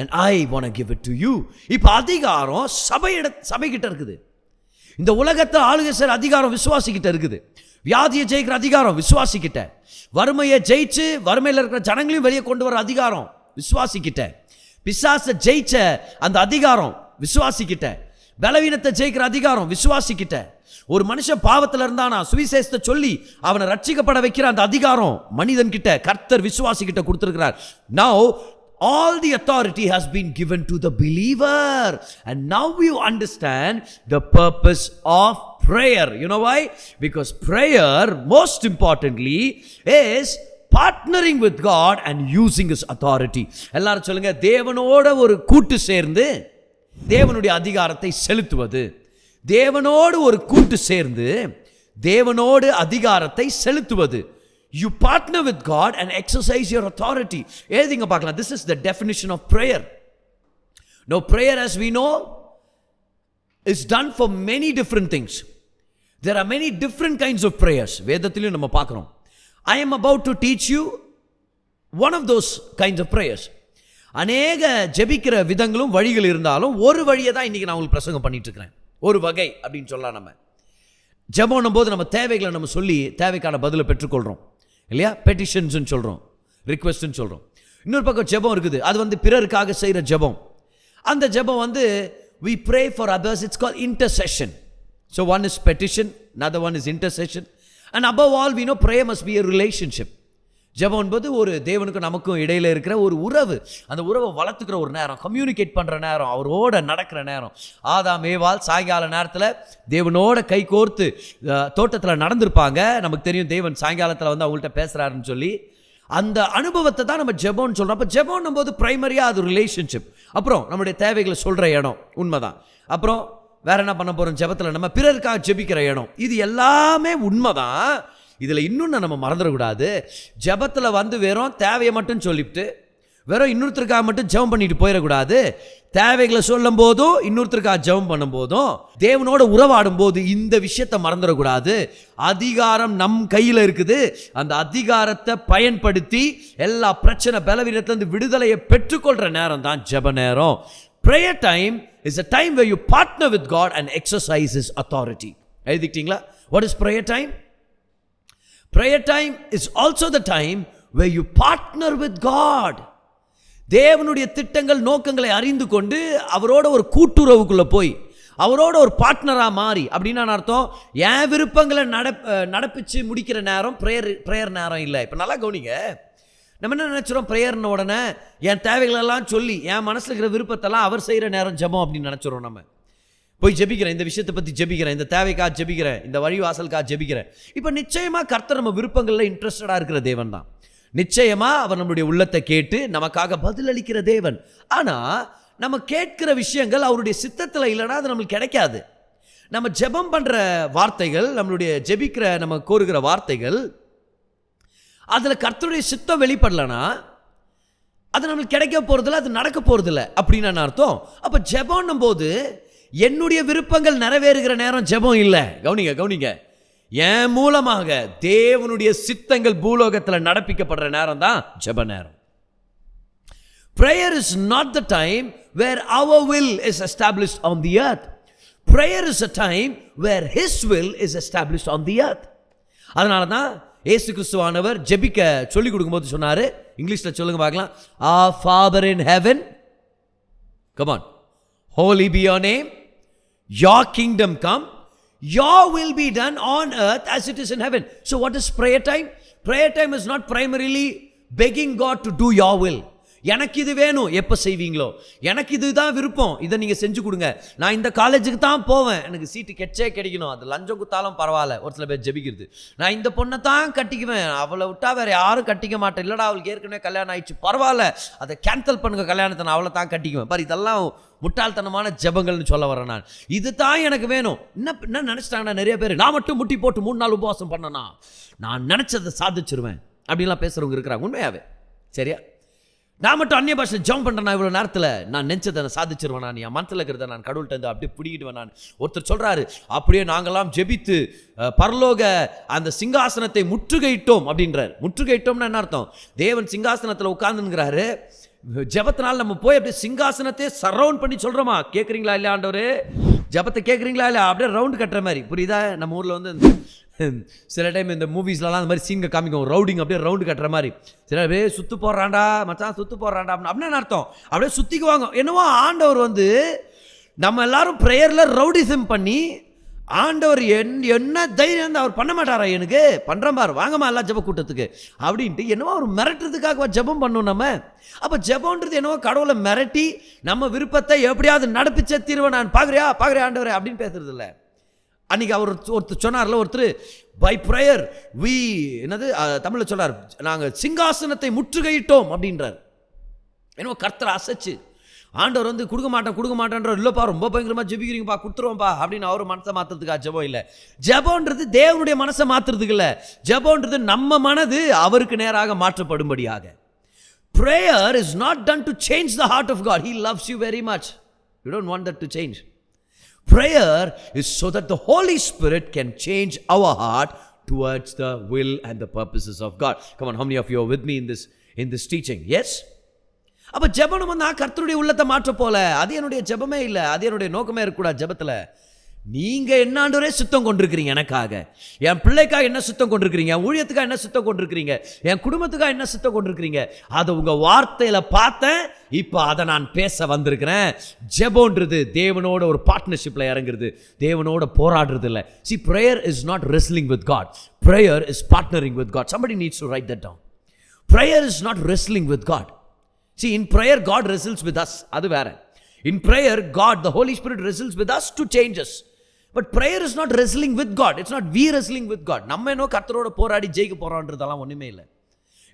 And I want to give it to you. இப்போ அதிகாரம் சபைகிட்ட இருக்குது. இந்த உலகத்தை ஆளுகை செய்கிற அதிகாரம் விசுவாசிக்கிட்ட இருக்குது. வியாதியை ஜெயிக்கிற அதிகாரம் விசுவாசிக்கிட்ட. வறுமையை ஜெயிச்சு வறுமையில் இருக்கிற ஜனங்களையும் வெளியே கொண்டு வர அதிகாரம் விசுவாசிக்கிட்ட. பிசாசை ஜெயிச்ச அந்த அதிகாரம் விசுவாசிக்கிட்ட. பலவீனத்தை ஜெயிக்கிற அதிகாரம் விசுவாசிக்கிட்ட. ஒரு மனுஷன் பாவத்தில் இருந்தானா சுவிசேஷத்தை சொல்லி அவனை ரட்சிக்கப்பட வைக்கிற அந்த அதிகாரம் மனிதன் கிட்ட கர்த்தர் விசுவாசிக்கிட்ட கொடுத்திருக்கிறார். Now all the authority has been given to the believer. And now you understand the purpose of prayer. You know why? Because prayer, most importantly, is partnering with God and using His authority. எல்லாரும் சொல்லுங்க, தேவனோட ஒரு கூட்டு சேர்ந்து தேவனுடைய அதிகாரத்தை செலுத்துவது. தேவனோடு ஒரு கூட்டு சேர்ந்து தேவனோடு அதிகாரத்தை செலுத்துவது. You partner with God and exercise your authority. Everything பார்க்கலாம். This is the definition of prayer. Now prayer, as we know, is done for many different things. There are many different kinds of prayers. வேதத்திலும் நம்ம பார்க்கிறோம். I am about to teach you one of those kinds of prayers. அநேக ஜெபிக்கிற விதங்களும் வழிகள் இருந்தாலும் ஒரு வழியை தான் இன்னைக்கு நான் உங்களுக்கு பிரசங்கம் பண்ணிட்டு இருக்கிறேன். ஒரு வகை அப்படின்னு சொல்லலாம். நம்ம ஜெபம் போது நம்ம தேவைகளை நம்ம சொல்லி தேவைக்கான பதிலை பெற்றுக்கொள்கிறோம் இல்லையா? பெட்டிஷன்ஸ்ன்னு சொல்கிறோம், ரிக்வெஸ்ட்னு சொல்கிறோம். இன்னொரு பக்கம் ஜெபம் இருக்குது, அது வந்து பிறருக்காக செய்கிற ஜெபம். அந்த ஜெபம் வந்து we pray for others, it's called intercession. So one is petition, another one is intercession, and above all we know prayer must be a relationship. ஜெபம் என்பது ஒரு தேவனுக்கும் நமக்கும் இடையில இருக்கிற ஒரு உறவு. அந்த உறவை வளர்த்துக்கிற ஒரு நேரம், கம்யூனிகேட் பண்ணுற நேரம், அவரோட நடக்கிற நேரம். ஆதாம் ஏவாள் சாயங்கால நேரத்தில் தேவனோட கை கோர்த்து தோட்டத்தில் நடந்திருப்பாங்க. நமக்கு தெரியும் தேவன் சாயங்காலத்தில் வந்து அவங்கள்ட்ட பேசுகிறாருன்னு சொல்லி. அந்த அனுபவத்தை தான் நம்ம ஜெபம்னு சொல்கிறோம். அப்போ ஜெபம் போது ப்ரைமரியாக அது ரிலேஷன்ஷிப். அப்புறம் நம்முடைய தேவைகளை சொல்கிற இடம் உண்மைதான். அப்புறம் வேற என்ன பண்ண போகிறோம்? ஜெபத்தில் நம்ம பிறருக்காக ஜெபிக்கிற இடம். இது எல்லாமே உண்மைதான். இதில் இன்னொன்று நம்ம மறந்துடக்கூடாது. ஜெபத்தில் வந்து வெறும் தேவையை மட்டும் சொல்லிவிட்டு வெறும் இன்னொருத்தருக்காக மட்டும் ஜெபம் பண்ணிட்டு போயிடக்கூடாது. தேவைகளை சொல்லும் போதும் இன்னொருத்தருக்காக ஜெபம் பண்ணும் போதும் தேவனோட உறவாடும் போது இந்த விஷயத்தை மறந்துடக்கூடாது. அதிகாரம் நம் கையில் இருக்குது. அந்த அதிகாரத்தை பயன்படுத்தி எல்லா பிரச்சனை பலவீனத்திலிருந்து விடுதலையை பெற்றுக்கொள்கிற நேரம் தான் ஜெப நேரம். Prayer time is a time where you partner with God and exercise His authority. எழுதிக்கிட்டீங்களா? What is prayer time? Prayer time is also the time where you partner with God. தேவனுடைய திட்டங்கள் நோக்கங்களை அறிந்து கொண்டு அவரோட ஒரு கூட்டுறவுக்குள்ள போய் அவரோட ஒரு பார்ட்னராக மாறி. அப்படின்னு அர்த்தம், என் விருப்பங்களை நடப்பிச்சு முடிக்கிற நேரம் ப்ரேயர் நேரம் இல்லை. இப்போ நல்லா கவனிங்க, நம்ம என்ன நினச்சிரோம், ப்ரேயர்னு உடனே என் தேவைகளெல்லாம் சொல்லி என் மனசில் இருக்கிற விருப்பத்தெல்லாம் அவர் செய்கிற நேரம் ஜெபம் அப்படின்னு நினச்சிரோம். நம்ம போய் ஜெபிக்கிறேன், இந்த விஷயத்தை பற்றி ஜெபிக்கிறேன், இந்த தேவைக்காக ஜெபிக்கிறேன், இந்த வழிவாசலுக்காக ஜெபிக்கிறேன். இப்போ நிச்சயமாக கர்த்தர் நம்ம விருப்பங்களில் இன்ட்ரெஸ்டடாக இருக்கிற தேவன் தான். நிச்சயமாக அவர் நம்மளுடைய உள்ளத்தை கேட்டு நமக்காக பதிலளிக்கிற தேவன். ஆனால் நம்ம கேட்கிற விஷயங்கள் அவருடைய சித்தத்தில் இல்லைன்னா அது நம்மளுக்கு கிடைக்காது. நம்ம ஜெபம் பண்ணுற வார்த்தைகள், நம்மளுடைய ஜெபிக்கிற நம்ம கோருகிற வார்த்தைகள், அதில் கர்த்தருடைய சித்தம் வெளிப்படலைன்னா அது நம்மளுக்கு கிடைக்க போகிறதில்ல, அது நடக்க போகிறதில்ல அப்படின்னு அர்த்தம். அப்போ ஜெபம்னும் போது என்னுடைய விருப்பங்கள் நிறைவேறுகிற நேரம் ஜெபம் இல்லை. கவனிங்க, என் மூலமாக தேவனுடைய சித்தங்கள் பூலோகத்தில் நடப்பிக்கப்படுற நேரம் தான் ஜெப நேரம். Prayer is not the time where our will is established on the earth. Prayer is a time where His will is established on the earth. அதனால தான் இயேசு கிறிஸ்துவானவர் ஜெபிக்க சொல்லிக் கொடுக்கும்போது சொன்னாரு, இங்கிலீஷில் சொல்லுங்க பார்க்கலாம், Our Father in heaven, come on, holy be your name, your kingdom come, your will be done on earth as it is in heaven. So what is prayer time? Prayer time is not primarily begging God to do your will. எனக்கு இது வேணும், எப்போ செய்வீங்களோ, எனக்கு இதுதான் விருப்பம், இதை நீங்கள் செஞ்சு கொடுங்க, நான் இந்த காலேஜுக்கு தான் போவேன், எனக்கு சீட்டு கிடைக்கணும், அது லஞ்சம் குத்தாலும் பரவாயில்ல. ஒரு சில பேர் ஜெபிக்கிறது, நான் இந்த பொண்ணை தான் கட்டிக்குவேன், அவளை விட்டா வேறு யாரும் கட்டிக்க மாட்டேன், இல்லைடா அவளுக்கு ஏற்கனவே கல்யாணம் ஆயிடுச்சு, பரவாயில்ல, அதை கேன்சல் பண்ணுங்க கல்யாணத்தை, நான் அவளை தான் கட்டிக்குவேன். பாரு, இதெல்லாம் முட்டாள்தனமான ஜெபங்கள்னு சொல்ல வரேன் நான். இது தான் எனக்கு வேணும். என்ன நினச்சிட்டாங்கன்னா நிறைய பேர், நான் மட்டும் முட்டி போட்டு 3 நாள் உபவாசம் பண்ணனா நான் நினச்சதை சாதிச்சிருவேன் அப்படின்லாம் பேசுகிறவங்க இருக்கிறாங்க. உண்மையாவே சரியா? நான் மட்டும் அந்நிய பாஷை ஜம்ப் பண்ணுறேன் இவ்வளோ நேரத்தில், நான் நினச்சதை நான் சாதிச்சிருவேன், நான் என் மனத்தில் இருக்கிறத நான் கடவுள்கிட்ட அப்படியே பிடிக்கிடுவேன் நான். ஒருத்தர் சொல்கிறாரு, அப்படியே நாங்கள்லாம் ஜெபித்து பரலோக அந்த சிங்காசனத்தை முற்றுகையிட்டோம் அப்படின்றார். முற்றுகையிட்டோம்னா என்ன அர்த்தம்? தேவன் சிங்காசனத்தில் உட்கார்ந்துங்கிறாரு, ஜெபத்தினால் நம்ம போய் அப்படியே சிங்காசனத்தை சரவுண்ட் பண்ணி சொல்கிறோமா, கேட்குறீங்களா இல்லையா ஆண்டவரே, ஜெபத்தை கேட்குறீங்களா இல்லையா, அப்படியே ரவுண்டு கட்டுற மாதிரி. புரியுதா? நம்ம ஊரில் வந்து சில டைம் இந்த மூவிஸ்லாம் அந்த மாதிரி சீன்க காமிக்கும், ரவுடிங் அப்படியே ரவுண்டு கட்டுற மாதிரி. சில அப்படியே சுற்று போடுறாண்டா மச்சான், சுற்று போடுறாண்டா அப்படின்னு அர்த்தம். அப்படியே சுற்றிக்குவாங்க. என்னவோ ஆண்டவர் வந்து நம்ம எல்லாரும் ப்ரேயரில் ரவுடிசம் பண்ணி, ஆண்டவர் என்ன தைரியம் அவர் பண்ண மாட்டாரா, எனக்கு பண்ணுறேன் பாரு, வாங்கம்மா எல்லாம் ஜெப கூட்டத்துக்கு அப்படின்ட்டு என்னவோ அவர் மிரட்டுறதுக்காக ஜெபம் பண்ணணும் நம்ம. அப்போ ஜெபம்ன்றது என்னவோ கடவுளை மிரட்டி நம்ம விருப்பத்தை எப்படியாவது நடப்பிச்ச தீர்வை நான் பார்க்குறியா ஆண்டவரே அப்படின்னு பேசுறது இல்லை. அன்றைக்கி ஒருத்தர் சொன்னார்ல, ஒருத்தர் பை ப்ரேயர் வி என்னது தமிழில் சொல்கிறார், நாங்கள் சிங்காசனத்தை முற்றுகையிட்டோம் அப்படின்றார். என்னவோ கர்த்தரை அசைச்சு ஆண்டவர் வந்து கொடுக்க மாட்டேன்ற, இல்லைப்பா ரொம்ப பயங்கரமாக ஜெபிக்கிறீங்கப்பா, கொடுத்துருவோம்ப்பா அப்படின்னு அவர் மனசை மாற்றுறதுக்கா ஜெபம் இல்லை. ஜெபம்ன்றது தேவனுடைய மனசை மாற்றுறதுக்கு இல்லை, ஜெபம்ன்றது நம்ம மனது அவருக்கு நேராக மாற்றப்படும்படியாக. Prayer is not done to change the heart of God. He loves you very much. You don't want that to change. Prayer is so that the Holy Spirit can change our heart towards the will and the purposes of God. Come on, how many of you are with me in this teaching? Yes? அப்போ ஜெபம் வந்து கர்த்தருடைய உள்ளத்தை மாற்ற போல, அது என்னுடைய ஜெபமே இல்லை, அது என்னுடைய நோக்கமே இருக்கக்கூடாது ஜெபத்தில். நீங்கள் என்ன ஆண்டவரே சுத்தம் கொண்டிருக்கிறீங்க, எனக்காக என் பிள்ளைக்காக என்ன சுத்தம் கொண்டிருக்கிறீங்க, என் ஊழியத்துக்காக என்ன சுத்தம் கொண்டிருக்கிறீங்க, என் குடும்பத்துக்காக என்ன சுத்தம் கொண்டிருக்கிறீங்க, அதை உங்கள் வார்த்தையில் பார்த்தேன், இப்போ அதை நான் பேச வந்திருக்கிறேன். ஜெபம்ன்றது தேவனோட ஒரு பார்ட்னர்ஷிப்பில் இறங்குறது, தேவனோட போராடுறது இல்லை. See, prayer is not wrestling with God. Prayer is partnering with God. Somebody needs to write that down. Prayer is not wrestling with God. See, in prayer God wrestles with us. அது வேற. In prayer God, the Holy Spirit wrestles with us to change us. But prayer is not wrestling with God. It's not we wrestling with God. நம்ம என்ன கர்த்தரோட போராடி ஜெயிக்க போகிறோன்றதெல்லாம் ஒன்றுமே இல்லை.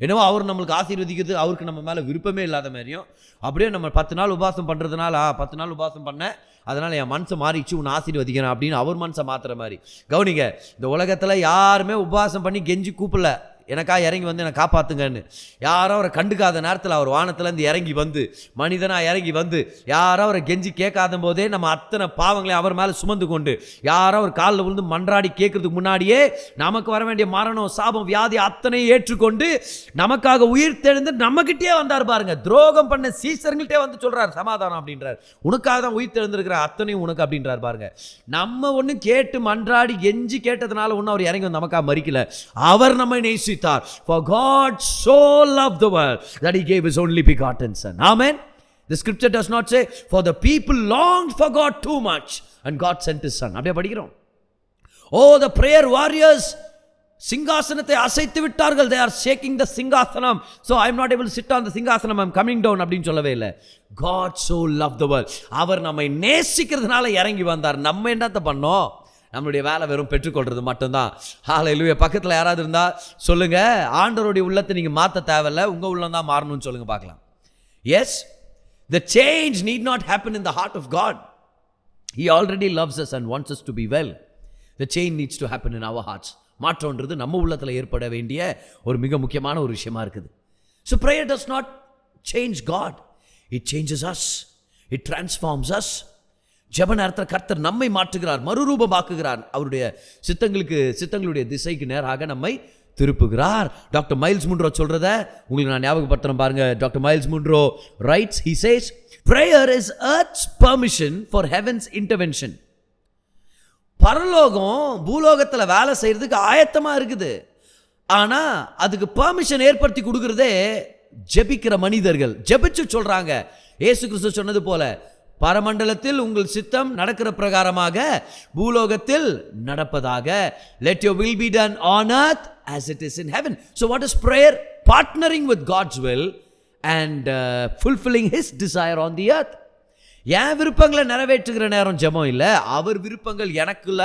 என்னவோ அவர் நம்மளுக்கு ஆசீர்வதிக்கிறது அவருக்கு நம்ம மேலே விருப்பமே இல்லாத மாதிரியும், அப்படியே நம்ம 10 நாள் உபாசம் பண்ணுறதுனால 10 நாள் உபாசம் பண்ணேன், அதனால் என் மனசை மாறிச்சு, உன்னை ஆசீர்வதிக்கிறேன் அப்படின்னு அவர் மனசை மாற்றுற மாதிரி. கவனிங்க, இந்த உலகத்தில் யாருமே உபாசம் பண்ணி கெஞ்சி கூப்பிடல, எனக்கா இறங்கி வந்து என்னை காப்பாற்றுங்கன்னு. யாரோ அவரை கண்டுக்காத நேரத்தில் அவர் வானத்துலேருந்து இறங்கி வந்து, மனிதனாக இறங்கி வந்து, யாரோ அவரை கெஞ்சி கேட்காத போதே நம்ம அத்தனை பாவங்களையும் அவர் மேலே சுமந்து கொண்டு, யாரோ அவர் காலில் விழுந்து மன்றாடி கேட்கறதுக்கு முன்னாடியே நமக்கு வர வேண்டிய மரணம், சாபம், வியாதி அத்தனையும் ஏற்றுக்கொண்டு நமக்காக உயிர் தெழுந்து நம்மகிட்டே வந்தார் பாருங்க. துரோகம் பண்ண சீசர்கள்ட்டே வந்து சொல்கிறார் சமாதானம் அப்படின்றார், உனக்காக தான் உயிர் தெழுந்திருக்கிற அத்தனையும் உனக்கு அப்படின்றார் பாருங்க. நம்ம ஒன்று கேட்டு மன்றாடி கெஞ்சி கேட்டதுனால ஒன்றும் அவர் இறங்கி வந்து நமக்காக மறிக்கல, அவர் நம்மை நேசி. For God so loved the world that he gave his only begotten son. Amen. The scripture does not say, for the people longed for God too much and God sent his son. அப்படியே படிக்கிறோம். Oh, the prayer warriors சிங்காசனத்தை அசைத்து விட்டார்கள். they are shaking the சிங்காசனம். so I am not able to sit on the சிங்காசனம், I am coming down அப்படின்னு சொல்லவே இல்லை. God so loved the world. அவர் நம்மை நேசிக்கிறதுனால இறங்கி வந்தார். நம்ம என்னத்த பண்ணோம்? நம்மளுடைய வேலை வெறும் பெற்றுக்கொள்றது மட்டும்தான். ஹல்லேலூயா. பக்கத்தில் யாராவது இருந்தா சொல்லுங்க, ஆண்டவருடைய உள்ளத்தை நீங்க மாற்ற தேவையில்லை, உங்க உள்ளம் தான் மாறணும்னு சொல்லுங்க பார்க்கலாம். Yes, the change need not happen in the heart of God. He already loves us and wants us to be well. The change needs to happen in our hearts. மாற்றம்ன்றது நம்ம உள்ளத்தில் ஏற்பட வேண்டிய ஒரு மிக முக்கியமான ஒரு விஷயமா இருக்குது. So prayer does not change God. It changes us. It transforms us. ஜெப நேரத்தில் கர்த்தர் நம்மை மாற்றுகிறார், மறுரூபமாக்குகிறார். அவருடைய சித்தங்களுடைய திசைக்கு நேராக நம்மை திருப்புகிறார். டாக்டர் மைல்ஸ் முன்ரோ சொல்றத உங்களுக்கு நான் ஞாபகப்படுத்துறேன் பாருங்க. Doctor miles Munro writes, he says, prayer is earth's permission for heaven's intervention. பரலோகம் பூலோகத்தில் வேலை செய்யறதுக்கு ஆயத்தமா இருக்குது. ஆனா அதுக்கு பெர்மிஷன் ஏற்படுத்தி கொடுக்கிறதே ஜெபிக்கிற மனிதர்கள். ஜெபிச்சு சொல்றாங்க, இயேசு கிறிஸ்து சொன்னது போல, பரமண்டலத்தில் உங்கள் சித்தம் நடக்கிற பிரகாரமாக பூலோகத்தில் நடப்பதாக. let your will be done on earth as it is in heaven. So what is prayer? Partnering with God's will and fulfilling his desire on the earth. என் விருப்பங்களை நிறைவேற்றுகிற நேரம் ஜெபம் இல்லை, அவர் விருப்பங்கள் எனக்குள்ள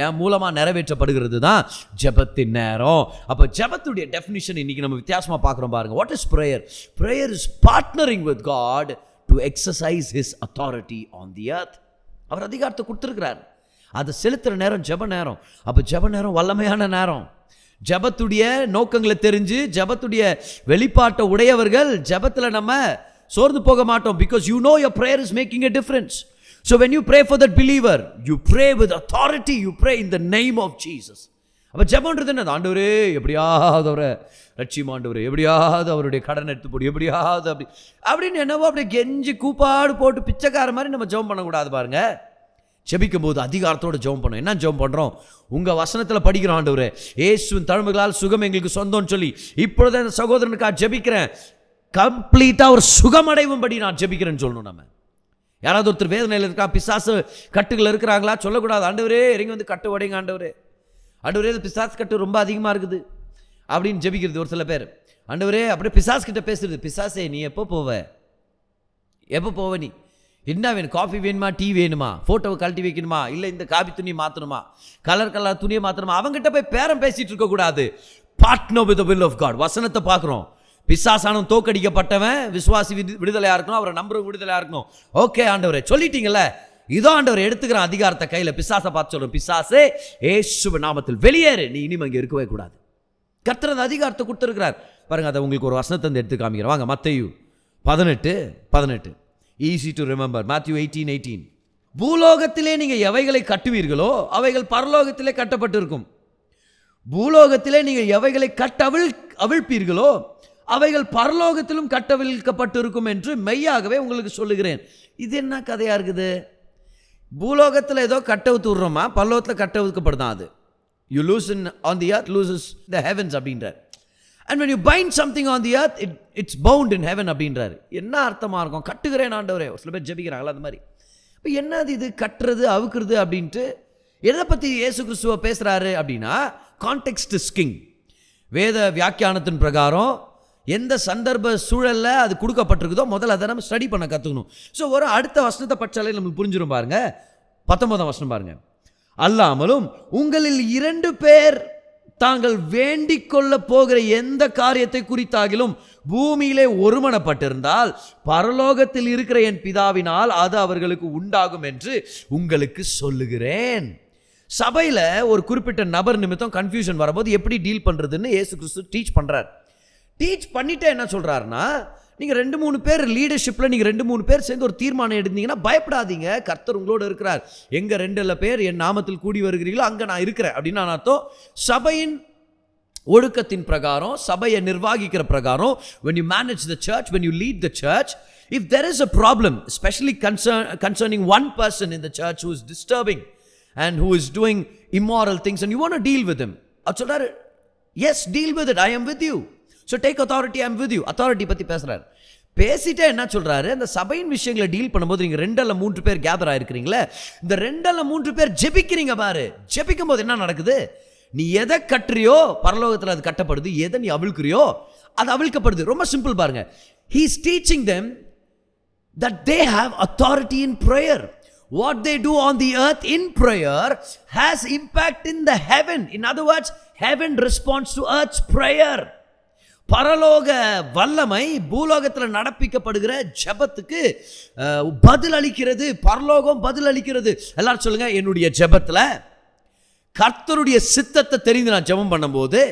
என் மூலமா நிறைவேற்றப்படுகிறது தான் ஜெபத்தின் நேரம். அப்போ ஜெபத்துடைய டெஃபினிஷன் இன்னைக்கு நம்ம வித்தியாசமா பார்க்குறோம் பாருங்க. What is prayer? Prayer is partnering with God to exercise his authority on the earth. அவர் அதிகாரத்தை கொடுத்துருக்கிறார், அதை செலுத்துகிற நேரம் ஜெப நேரம். அப்போ ஜெப நேரம் வல்லமையான நேரம். ஜெபத்துடைய நோக்கங்களை தெரிஞ்சு ஜெபத்துடைய வெளிப்பாட்டை உடையவர்கள் ஜெபத்தில் நம்ம சோர்ந்து போக மாட்டோம். because you know your prayer is making a difference. so when you pray for that believer, you pray with authority, you pray in the name of Jesus. அப்ப ஜெபம்ன்றது என்ன? ஆண்டவரே எப்படியாவது அவரை ரட்சியும், ஆண்டவரே எப்படியாவது அவருடைய கடன் எடுத்து போடு, எப்படியாவது அப்படின்னு என்னவோ அப்படியே கெஞ்சி கூப்பாடு போட்டு பிச்சைக்கார மாதிரி நம்ம ஜெபம் பண்ணக்கூடாது பாருங்க. ஜெபிக்கும் போது அதிகாரத்தோடு ஜெபம் பண்ணோம். என்ன ஜெபம் பண்றோம்? உங்க வசனத்தில் படிக்கிறோம், ஆண்டவரே இயேசுவின் தழும்புகளால் சுகம் எங்களுக்கு சொந்தம்னு சொல்லி இப்பொழுது அந்த சகோதரனுக்காக ஜெபிக்கிறேன், கம்ப்ளீட்டா ஒரு சுகமடைவும்படி நான் ஜெபிக்கிறேன்னு சொல்லணும். நம்ம யாராவது ஒருத்தர் வேதனையில் இருக்கா, பிசாசு கட்டுகள் இருக்கிறாங்களா, சொல்லக்கூடாது, ஆண்டவரே இறங்கி வந்து கட்டு உடைங்க, ஆண்டவரே ஆண்டவரே பிசாசு கட்டு ரொம்ப அதிகமாக இருக்குது அப்படின்னு ஜெபிக்கிறது ஒரு சில பேர். ஆண்டவரே அப்படியே பிசாஸ் கிட்ட பேசுறது, பிசாசே நீ எப்போ போவ நீ என்ன வேணும்? காஃபி வேணுமா, டீ வேணுமா, ஃபோட்டோவை கழட்டி வைக்கணுமா, இல்லை இந்த காபி துணியை மாற்றணுமா, கலர் துணியை மாற்றணுமா? அவங்ககிட்ட போய் பேரம் பேசிட்டு இருக்கக்கூடாது. Partner with the will of God. வசனத்தை பார்க்குறோம், பிசாசானம் தோக்கடிக்கப்பட்டவன் விசுவாசி விடுதலையா இருக்கணும், அவரை நம்புறவங்க விடுதலையா இருக்கணும். ஓகே ஆண்டவரே சொல்லிட்டீங்கல்ல, இதோ ஆண்டவரை எடுத்துக்கிறான் அதிகாரத்தை கையில. பிசாசை பார்த்து சொல்றோம், பிசாசே இயேசுவின் நாமத்தில் வெளியேறு, நீ இனிமே இங்கே இருக்கவே கூடாது. கர்த்தர் அந்த அதிகாரத்தை கொடுத்துருக்கிறார் பாருங்க. அதை உங்களுக்கு ஒரு வசனத்தை எடுத்து காமிக்கிறேன் வாங்க. மத்தேயு 18 ஈஸி டு ரிமெம்பர். Matthew 18:18. பூலோகத்திலே நீங்க எவைகளை கட்டுவீர்களோ அவைகள் பரலோகத்திலே கட்டப்பட்டிருக்கும், பூலோகத்திலே நீங்க எவைகளை அவிழ்ப்பீர்களோ அவைகள் பரலோகத்திலும் கட்டவிழ்க்கப்பட்டிருக்கும் என்று மெய்யாகவே உங்களுக்கு சொல்லுகிறேன். இது என்ன கதையா இருக்குது? பூலோகத்தில் ஏதோ கட்டவுத்து விடுறோமா, பரலோகத்தில் கட்டவுக்கப்படுதான். அது you loosen on the earth loses the heavens அப்படின்றார். and when you bind something on the earth it's bound in heaven அப்படின்றார். என்ன அர்த்தமா இருக்கும்? கட்டுகிறேன் ஆண்டவரே. ஒரு சில பேர் ஜெபிக்கிறாங்களா அந்த மாதிரி. இப்போ என்னது இது கட்டுறது அவுக்குறது அப்படின்ட்டு? எதை பற்றி இயேசு கிறிஸ்துவ பேசுகிறாரு அப்படின்னா, கான்டெக்ஸ்ட் இஸ் கிங். வேத வியாக்கியானத்தின் பிரகாரம் எந்த சந்தர்ப்ப சூழலில் அது கொடுக்கப்பட்டிருக்குதோ முதல்ல அதை நம்ம ஸ்டடி பண்ண கற்றுக்கணும். ஸோ ஒரு அடுத்த வசனத்தை படித்தாலே நம்மளுக்கு புரிஞ்சிடும் பாருங்க. 19ஆம் வசனம் பாருங்க. அல்லாமலும் உங்களில் 2 பேர் தாங்கள் வேண்டிக் கொள்ள போகிற எந்த காரியத்தை குறித்தாகிலும் பூமியிலே ஒருமனப்பட்டிருந்தால் பரலோகத்தில் இருக்கிற என் பிதாவினால் அது அவர்களுக்கு உண்டாகும் என்று உங்களுக்கு சொல்லுகிறேன். சபையில் ஒரு குறிப்பிட்ட நபர் நிமித்தம் கன்ஃபியூஷன் வரும்போது எப்படி டீல் பண்ணுறதுன்னு இயேசு கிறிஸ்து டீச் பண்ணுறார். டீச் பண்ணிட்டு என்ன சொல்கிறாருன்னா, நீங்கள் 2-3 பேர் லீடர்ஷிப்பில் நீங்கள் 2-3 பேர் சேர்ந்து ஒரு தீர்மானம் எடுத்தீங்கன்னா பயப்படாதீங்க, கர்த்தர் உங்களோடு இருக்கிறார். எங்கே 2 பேர் என் நாமத்தில் கூடி வருகிறீங்களோ அங்கே நான் இருக்கிறேன் அப்படின்னு. அர்த்தம் சபையின் ஒழுக்கத்தின் பிரகாரம், சபையை நிர்வாகிக்கிற பிரகாரம், when you manage the church, when you lead the church, if there is a problem, especially concerning one person in the church who is disturbing and who is doing immoral things and you want to deal with him, சொல்றாரு, yes, deal with it, I am with you. So take authority, I am with you. Authority பத்தி பேசுறார். பேசிட்டே என்ன சொல்றாரு, அந்த சபையின் விஷயங்களை deal பண்ணும்போது நீங்க 2 அல்ல 3 பேர் கேதர் ஆயிருக்கிறீங்களே, இந்த 2 அல்ல 3 பேர் ஜெபிக்கிறீங்க பாரு. ஜெபிக்கும் போது என்ன நடக்குது, நீ எதை கட்டுறியோ பரலோகத்தில் அது கட்டப்படுது, எதை நீ அவிழ்க்கிறியோ அது அவிழ்க்கப்படுது. ரொம்ப சிம்பிள் பாருங்க. He is teaching them that they have authority in prayer. What they do on the earth in prayer has impact in the heaven. In other words, heaven responds to earth's prayer. பரலோக வல்லமை பூலோகத்தில் நடப்பிக்கப்படுகிற ஜெபத்துக்கு பதில் அளிக்கிறது. பரலோகம் பதில் அளிக்கிறது. எல்லாரும் சொல்லுங்க, என்னுடைய ஜெபத்தில் கர்த்தருடைய சித்தத்தை தெரிந்து நான் ஜெபம் பண்ணும்போது,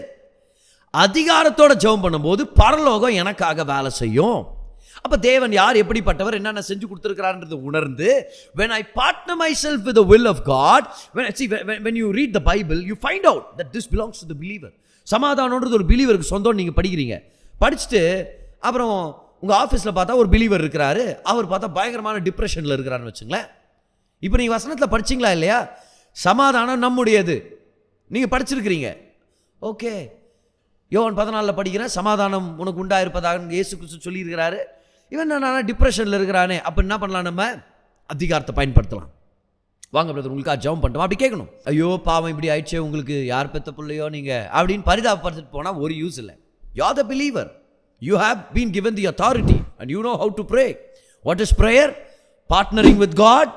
அதிகாரத்தோட ஜெபம் பண்ணும்போது பரலோகம் எனக்காக வேலை செய்யும். அப்ப தேவன் யார், எப்படிப்பட்டவர், என்னென்ன செஞ்சு கொடுத்திருக்கிறார்ன்றது உணர்ந்து, when I partner myself with the will of God, when you read the Bible, you find out that this belongs to the believer. சமாதானம்ன்றது ஒரு பிலீவருக்கு சொந்தம். நீங்க படிக்கிறீங்க, படிச்சுட்டு அப்புறம் உங்க ஆஃபீஸில் பார்த்தா ஒரு பிலீவர் இருக்கிறாரு, அவர் பார்த்தா பயங்கரமான டிப்ரெஷனில் இருக்கிறாருன்னு வச்சுங்களேன். இப்போ நீங்கள் வசனத்தில் படிச்சிங்களா இல்லையா, சமாதானம் நம்முடையது, நீங்கள் படிச்சிருக்கிறீங்க. ஓகே, யோவான் 14 படிக்கிறேன், சமாதானம் உனக்கு உண்டாயிருப்பதாக இயேசு கிறிஸ்து சொல்லியிருக்கிறாரு. இவன் நான் டிப்ரெஷனில் இருக்கிறானே, அப்போ என்ன பண்ணலாம், நம்ம அதிகாரத்தை பயன்படுத்தலாம். வாங்க பிரதர் உங்களுக்காக ஜெபம் பண்ணிட்டோம் அப்படி கேட்கணும். ஐயோ பாவம் இப்படி ஆயிடுச்சே, உங்களுக்கு யார் பெத்த பிள்ளையோ நீங்கள் அப்படின்னு பரிதாபப்படுத்திட்டு போனால் ஒரு யூஸ் இல்லை. You are the believer, you have been given the authority and you know how to pray. What is prayer? Partnering with God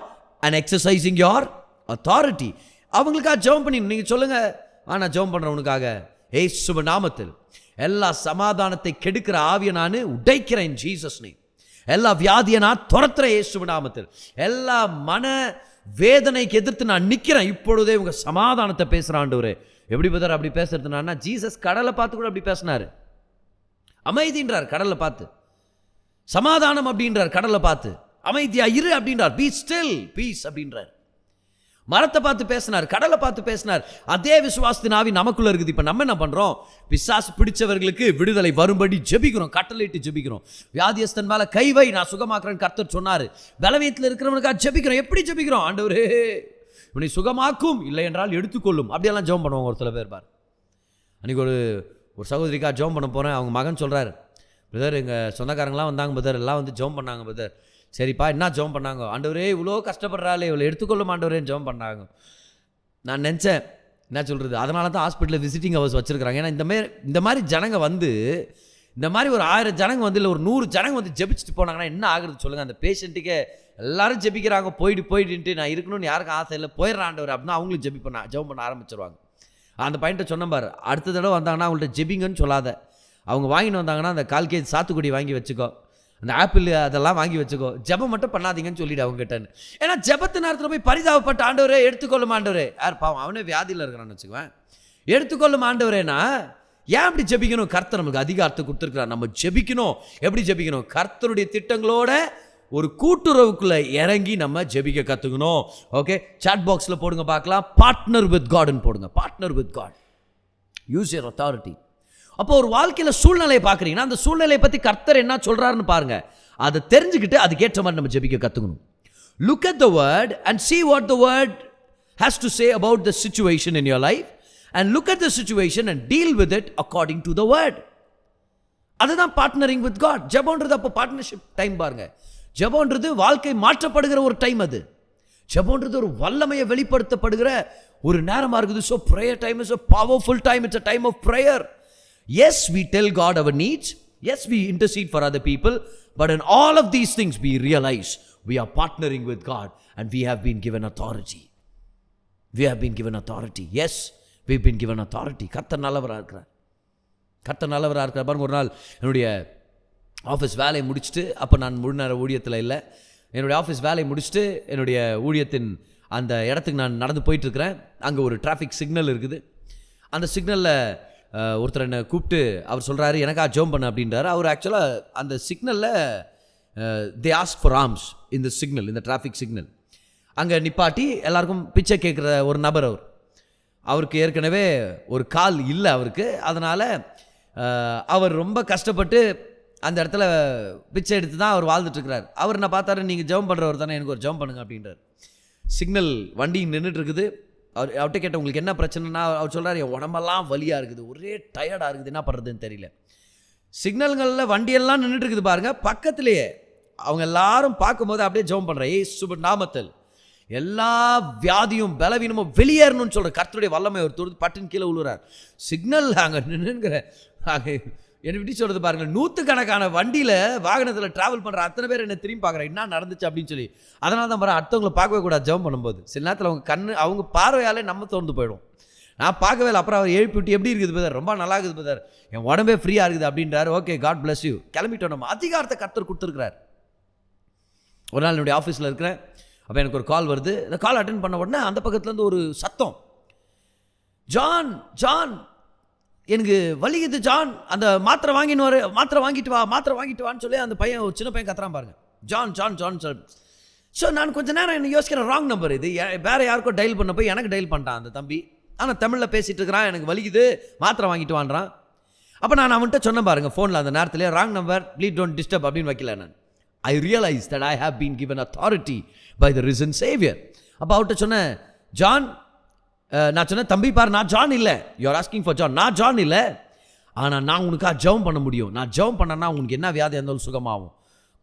and exercising your authority. அவங்களுக்காக ஜெபம் பண்ணி நீங்கள் சொல்லுங்கள், நான் ஜெபம் பண்ணுறேன் உனக்காக இயேசுவின் நாமத்தில். எல்லா சமாதானத்தை கெடுக்கிற ஆவியை நான் உடைக்கிறேன் ஜீசஸ் நேம். எல்லா வியாதியை நான் துரத்துறேன் இயேசுவின் நாமத்தில். எல்லா மன வேதனைக்கு எதிர்த்து நான் நிற்கிறேன். இப்பொழுதே உங்க சமாதானத்தை பேசுகிற ஆண்டவரே. எப்படி பதர் அப்படி பேசுறதுனா, ஜீசஸ் கடலை பார்த்து கூட அப்படி பேசினாரு. அமைதின்றார் கடலை பார்த்து, சமாதானம் அப்படின்றார் கடலை பார்த்து, அமைதியா இரு அப்படின்றார், பீ ஸ்டில் பீஸ் அப்படின்றார். மரத்தை பார்த்து பேசினார், கடலை பார்த்து பேசினார். அதே விசுவாசத்தின் ஆவி நமக்குள்ள இருக்குது. இப்போ நம்ம என்ன பண்றோம், பிசாசு பிடிச்சவர்களுக்கு விடுதலை வரும்படி ஜெபிக்கிறோம், கட்டளையிட்டு ஜெபிக்கிறோம். வியாதியஸ்தன் மேல கை வை, நான் சுகமாக்குறேன் கர்த்தர் சொன்னாரு. பலவீனத்தில் இருக்கிறவனுக்காக ஜெபிக்கிறோம். எப்படி ஜெபிக்கிறோம், ஆண்டவரே இவனை சுகமாக்கும், இல்லை என்றால் எடுத்துக்கொள்ளும், அப்படியெல்லாம் ஜெபம் பண்ணுவாங்க ஒரு சில பேர். பார், அன்றைக்கி ஒரு சகோதரிக்காக ஜெபம் பண்ண போகிறேன். அவங்க மகன் சொல்கிறார், பிரதர் எங்கள் சொந்தக்காரங்களாம் வந்தாங்க பிரதர், எல்லாம் வந்து ஜெபம் பண்ணாங்க பிரதர். சரிப்பா, என்ன ஜெபம் பண்ணாங்க, ஆண்டவரே இவ்வளோ கஷ்டப்படுறாளே இவ்வளோ எடுத்துக்கொள்ளும் ஆண்டவரேன்னு ஜெபம் பண்ணாங்க. நான் நினச்சேன், என்ன சொல்கிறது, அதனால தான் ஹாஸ்பிட்டலில் விசிட்டிங் ஹவர்ஸ் வச்சுருக்கிறாங்க. ஏன்னா இந்த மாதிரி ஜனங்க வந்து, இந்த மாதிரி ஒரு 1000 ஜனங்க வந்து, இல்லை ஒரு 100 ஜனங்க வந்து ஜெபிச்சுட்டு போனாங்கன்னா என்ன ஆகுறது சொல்லுங்கள். அந்த பேஷண்ட்டுக்கே எல்லாரும் ஜெபிக்கிறாங்க, போயிட்டுன்ட்டு நான் இருக்கணும்னு யாருக்கும் ஆசை இல்லை, போயிடுறாண்டவர் அப்படின்னா அவங்களும் ஜெபம் பண்ண ஆரம்பிச்சிருவாங்க. அந்த பையன்ட்ட சொன்ன பாரு, அடுத்த தடவை வந்தாங்கன்னா அவங்கள்ட்ட ஜெபிங்கன்னு சொல்லாத, அவங்க வாங்கிட்டு வந்தாங்கன்னா அந்த 1/4 kg சாத்துக்குடி வாங்கி வச்சுக்கோ, அந்த ஆப்பிள் அதெல்லாம் வாங்கி வச்சுக்கோ, ஜெபம் மட்டும் பண்ணாதீங்கன்னு சொல்லிவிடு அவங்ககிட்டன்னு. ஏன்னா ஜெபத்து நேரத்தில் போய் பரிதாபப்பட்ட ஆண்டவரே எடுத்துக்கொள்ளும் ஆண்டவரே, யார் பாவம் அவனே வியாதியில் இருக்கிறான்னு வச்சுக்குவேன், எடுத்துக்கொள்ளும் ஆண்டவரேனா ஏன் அப்படி ஜெபிக்கணும்? கர்த்தர் நமக்கு அதிகாரத்தை கொடுத்துருக்கிறார், நம்ம ஜெபிக்கணும். எப்படி ஜெபிக்கணும்? கர்த்தருடைய திட்டங்களோட ஒரு கூட்டுறவுக்குள்ள இறங்கி நம்ம ஜெபிக்க கற்றுக்கணும். ஓகே, சாட் பாக்ஸில் போடுங்க பார்க்கலாம், பார்ட்னர் வித் காட்னு போடுங்க. Partner with God, use your authority. அப்போ ஒரு வாழ்க்கையில் சூழ்நிலையை பார்க்குறீங்கன்னா அந்த சூழ்நிலையை பற்றி கர்த்தர் என்ன சொல்கிறாருன்னு பாருங்க, அதை தெரிஞ்சுக்கிட்டு அதுக்கேற்ற மாதிரி நம்ம ஜெபிக்க கற்றுக்கணும். Look at the word and see what the word has to say about the situation in your life and look at the situation and deal with it according to the word. அதுதான் partnering with God. ஜெபம்ன்றது அப்போ partnership time பாருங்க. ஜெபம்ன்றது வாழ்க்கை மாற்றப்படுகிற ஒரு time. அது ஜெபம்ன்றது ஒரு வல்லமையை வெளிப்படுத்தப்படுகிற ஒரு நேரமாக இருக்குது. So prayer time is a powerful time. It's a time of prayer. Yes, we tell God our needs. Yes, we intercede for other people. But in all of these things, we realize we are partnering with God and we have been given authority. We have been given authority. Yes, we've been given authority. கர்த்தர் நல்லவராக இருக்கிறார். கர்த்தர் நல்லவராக இருக்கிறார். பாருங்க, ஒரு நாள் என்னுடைய ஆஃபீஸ் வேலையை முடிச்சுட்டு, அப்போ நான் முழு நேர ஊழியத்தில் இல்லை, என்னுடைய ஆஃபீஸ் வேலையை முடிச்சுட்டு என்னுடைய ஊழியத்தின் அந்த இடத்துக்கு நான் நடந்து போயிட்டுருக்கிறேன். அங்கே ஒரு டிராஃபிக் சிக்னல் இருக்குது. அந்த சிக்னலில் ஒருத்தர் என்னை கூப்பிட்டு அவர் சொல்கிறாரு, எனக்கா ஜெபம் பண்ண அப்படின்றாரு. அவர் ஆக்சுவலாக அந்த சிக்னலில் தே ஆஸ்க் ஃபார் ஆர்ம்ஸ் இந்த சிக்னல், இந்த டிராஃபிக் சிக்னல் அங்கே நிப்பாட்டி எல்லாருக்கும் பிச்சை கேட்குற ஒரு நபர். அவருக்கு ஏற்கனவே ஒரு கால் இல்லை அவருக்கு. அதனால் அவர் ரொம்ப கஷ்டப்பட்டு அந்த இடத்துல பிச்சை எடுத்து தான் அவர் வாழ்ந்துட்டுருக்கிறார். அவர் என்ன பார்த்தாரு, நீங்கள் ஜெபம் பண்ணுறவர் தானே, எனக்கு ஒரு ஜெபம் பண்ணுங்க அப்படின்றார். சிக்னல் வண்டி நின்றுட்டு இருக்குது. அவர்கிட்ட கேட்ட உங்களுக்கு என்ன பிரச்சனைனா, அவர் சொல்கிறார், என் உடம்பெல்லாம் வலியாக இருக்குது, ஒரே டயர்டாக இருக்குது, என்ன பண்ணுறதுன்னு தெரியல. சிக்னல்களில் வண்டியெல்லாம் நின்றுட்டு இருக்குது பாருங்க, பக்கத்துலேயே அவங்க எல்லாரும் பார்க்கும்போது அப்படியே ஜெபம் பண்ணுறேன், இயேசுவின் நாமத்தில் எல்லா வியாதியும் பலவீனமும் வெளியேறணும்னு சொல்கிற கர்த்தருடைய வல்லமை ஒரு தொடுத்து பட்டுன்னு கீழே விழுறார். சிக்னல் அங்கே நின்றுங்கிற என்ன விட்டு சொல்கிறது பாருங்கள், 100கணக்கான வண்டியில் வாகனத்தில் ட்ராவல் பண்ணுற அத்தனை பேர் என்ன திரும்பி பார்க்குறேன் என்ன நடந்துச்சு அப்படின்னு சொல்லி. அதனால தான் பாரு, அடுத்தவங்களை பார்க்கவே கூடாது ஜெபம் பண்ணும்போது. சில நேரத்தில் அவங்க அவங்க பார்வையாலே நம்ம தோர்ந்து போயிடும். நான் பார்க்கவே இல்லை. அப்புறம் அவர் எழுப்பி விட்டு எப்படி இருக்குது பிரதர், ரொம்ப நல்லா இருக்குது பிரதர், என் உடம்பே ஃப்ரீயாக இருக்குது அப்படின்றாரு. ஓகே, காட் பிளஸ் யூ, கிளம்பிட்டோம். நம்ம அதிகாரத்தை கர்த்தர் கொடுத்துருக்கிறார். ஒரு நாள் என்னுடைய ஆஃபீஸில் இருக்கிறேன். அப்போ எனக்கு ஒரு கால் வருது. இந்த கால் அட்டென்ட் பண்ண உடனே அந்த பக்கத்துலேருந்து ஒரு சத்தம், ஜான் ஜான் எனக்கு வலிக்குது ஜான், அந்த மாத்திரை வாங்கிட்டு வான்னு சொல்லி அந்த பையன், ஒரு சின்ன பையன் கத்துறான் பாருங்க, John John John sir. So நான் கொஞ்சம் நேரம் என்ன யோசிக்கிறேன், ராங் நம்பர் இது, வேறு யாருக்கோ டயல் பண்ண போய் எனக்கு டயல் பண்ணிட்டான் அந்த தம்பி. ஆனால் தமிழில் பேசிகிட்டு இருக்கிறான், எனக்கு வலிக்குது மாத்திரை வாங்கிட்டு வான்றான். அப்போ நான் அவன்கிட்ட சொன்னேன் பாருங்க ஃபோனில் அந்த நேரத்தில், wrong number, please don't disturb அப்படின்னு வைக்கல. நான் I realise that I have been given authority by the risen saviour. அப்போ அவர்கிட்ட சொன்னேன், ஜான், நான் சொன்னேன் தம்பி பாரு, நான் ஜான் இல்லை, யூஆர் ஆஸ்கிங் ஃபார் ஜான், நான் ஜான் இல்லை, ஆனால் நான் உனக்காக ஜெபம் பண்ண முடியும், நான் ஜெபம் பண்ணேன்னா உனக்கு என்ன வியாதி இருந்தாலும் சுகமாகும்.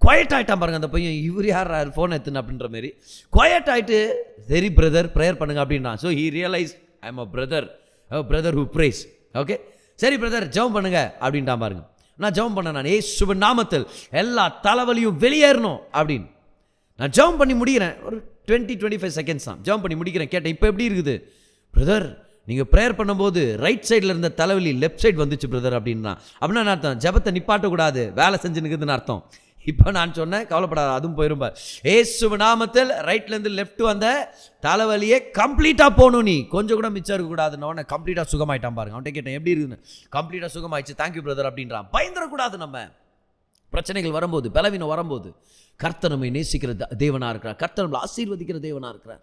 குவைட் ஆகிட்டான் பாருங்க அந்த பையன், இவர் யார் ஃபோன் எடுத்துன்னு அப்படின்ற மாதிரி குவைட் ஆகிட்டு, சரி பிரதர் ப்ரேயர் பண்ணுங்க அப்படின்னா. So he realise I am a brother who prays. Okay, சரி பிரதர் ஜெபம் பண்ணுங்க அப்படின்ட்டான் பாருங்க. நான் ஜெபம் பண்ணேன், நான் இயேசுவின் நாமத்தில் எல்லா தலைவலியும் வெளியேறணும் அப்படின்னு நான் ஜெபம் பண்ணி முடிக்கிறேன். ஒரு 20-25 செகண்ட்ஸ் தான் ஜெபம் பண்ணி முடிக்கிறேன். கேட்டேன், இப்போ எப்படி இருக்குது பிரதர், நீங்கள் ப்ரேயர் பண்ணும்போது ரைட் சைடில் இருந்த தலைவலி லெஃப்ட் சைடு வந்துச்சு பிரதர் அப்படின்னா. அப்படின்னா அர்த்தம் ஜெபத்தை நிப்பாட்டக்கூடாது, வேலை செஞ்சுனுக்குதுன்னு அர்த்தம். இப்போ நான் சொன்னேன், கவலைப்படாத அதுவும் போயிரும் பார், இயேசுவின் நாமத்தில் ரைட்லேருந்து லெஃப்ட் வந்த தலைவலியே கம்ப்ளீட்டாக போகணும், நீ கொஞ்சம் கூட மிச்சம் இருக்கக்கூடாதுன்னு. உடனே கம்ப்ளீட்டாக சுகமாயிட்டான் பாருங்க. அவன்கிட்ட கேட்டேன் எப்படி இருக்குன்னு, கம்ப்ளீட்டாக சுகமாயிடுச்சு தேங்க்யூ பிரதர் அப்படின்றான். பயந்துடக்கூடாது. நம்ம பிரச்சனைகள் வரும்போது, பலவீனம் வரும்போது, கர்த்தர் நம்மை நேசிக்கிற தேவனாக இருக்கிறார், கர்த்தர் நம்மளை ஆசீர்வதிக்கிற தேவனாக இருக்கிறார்.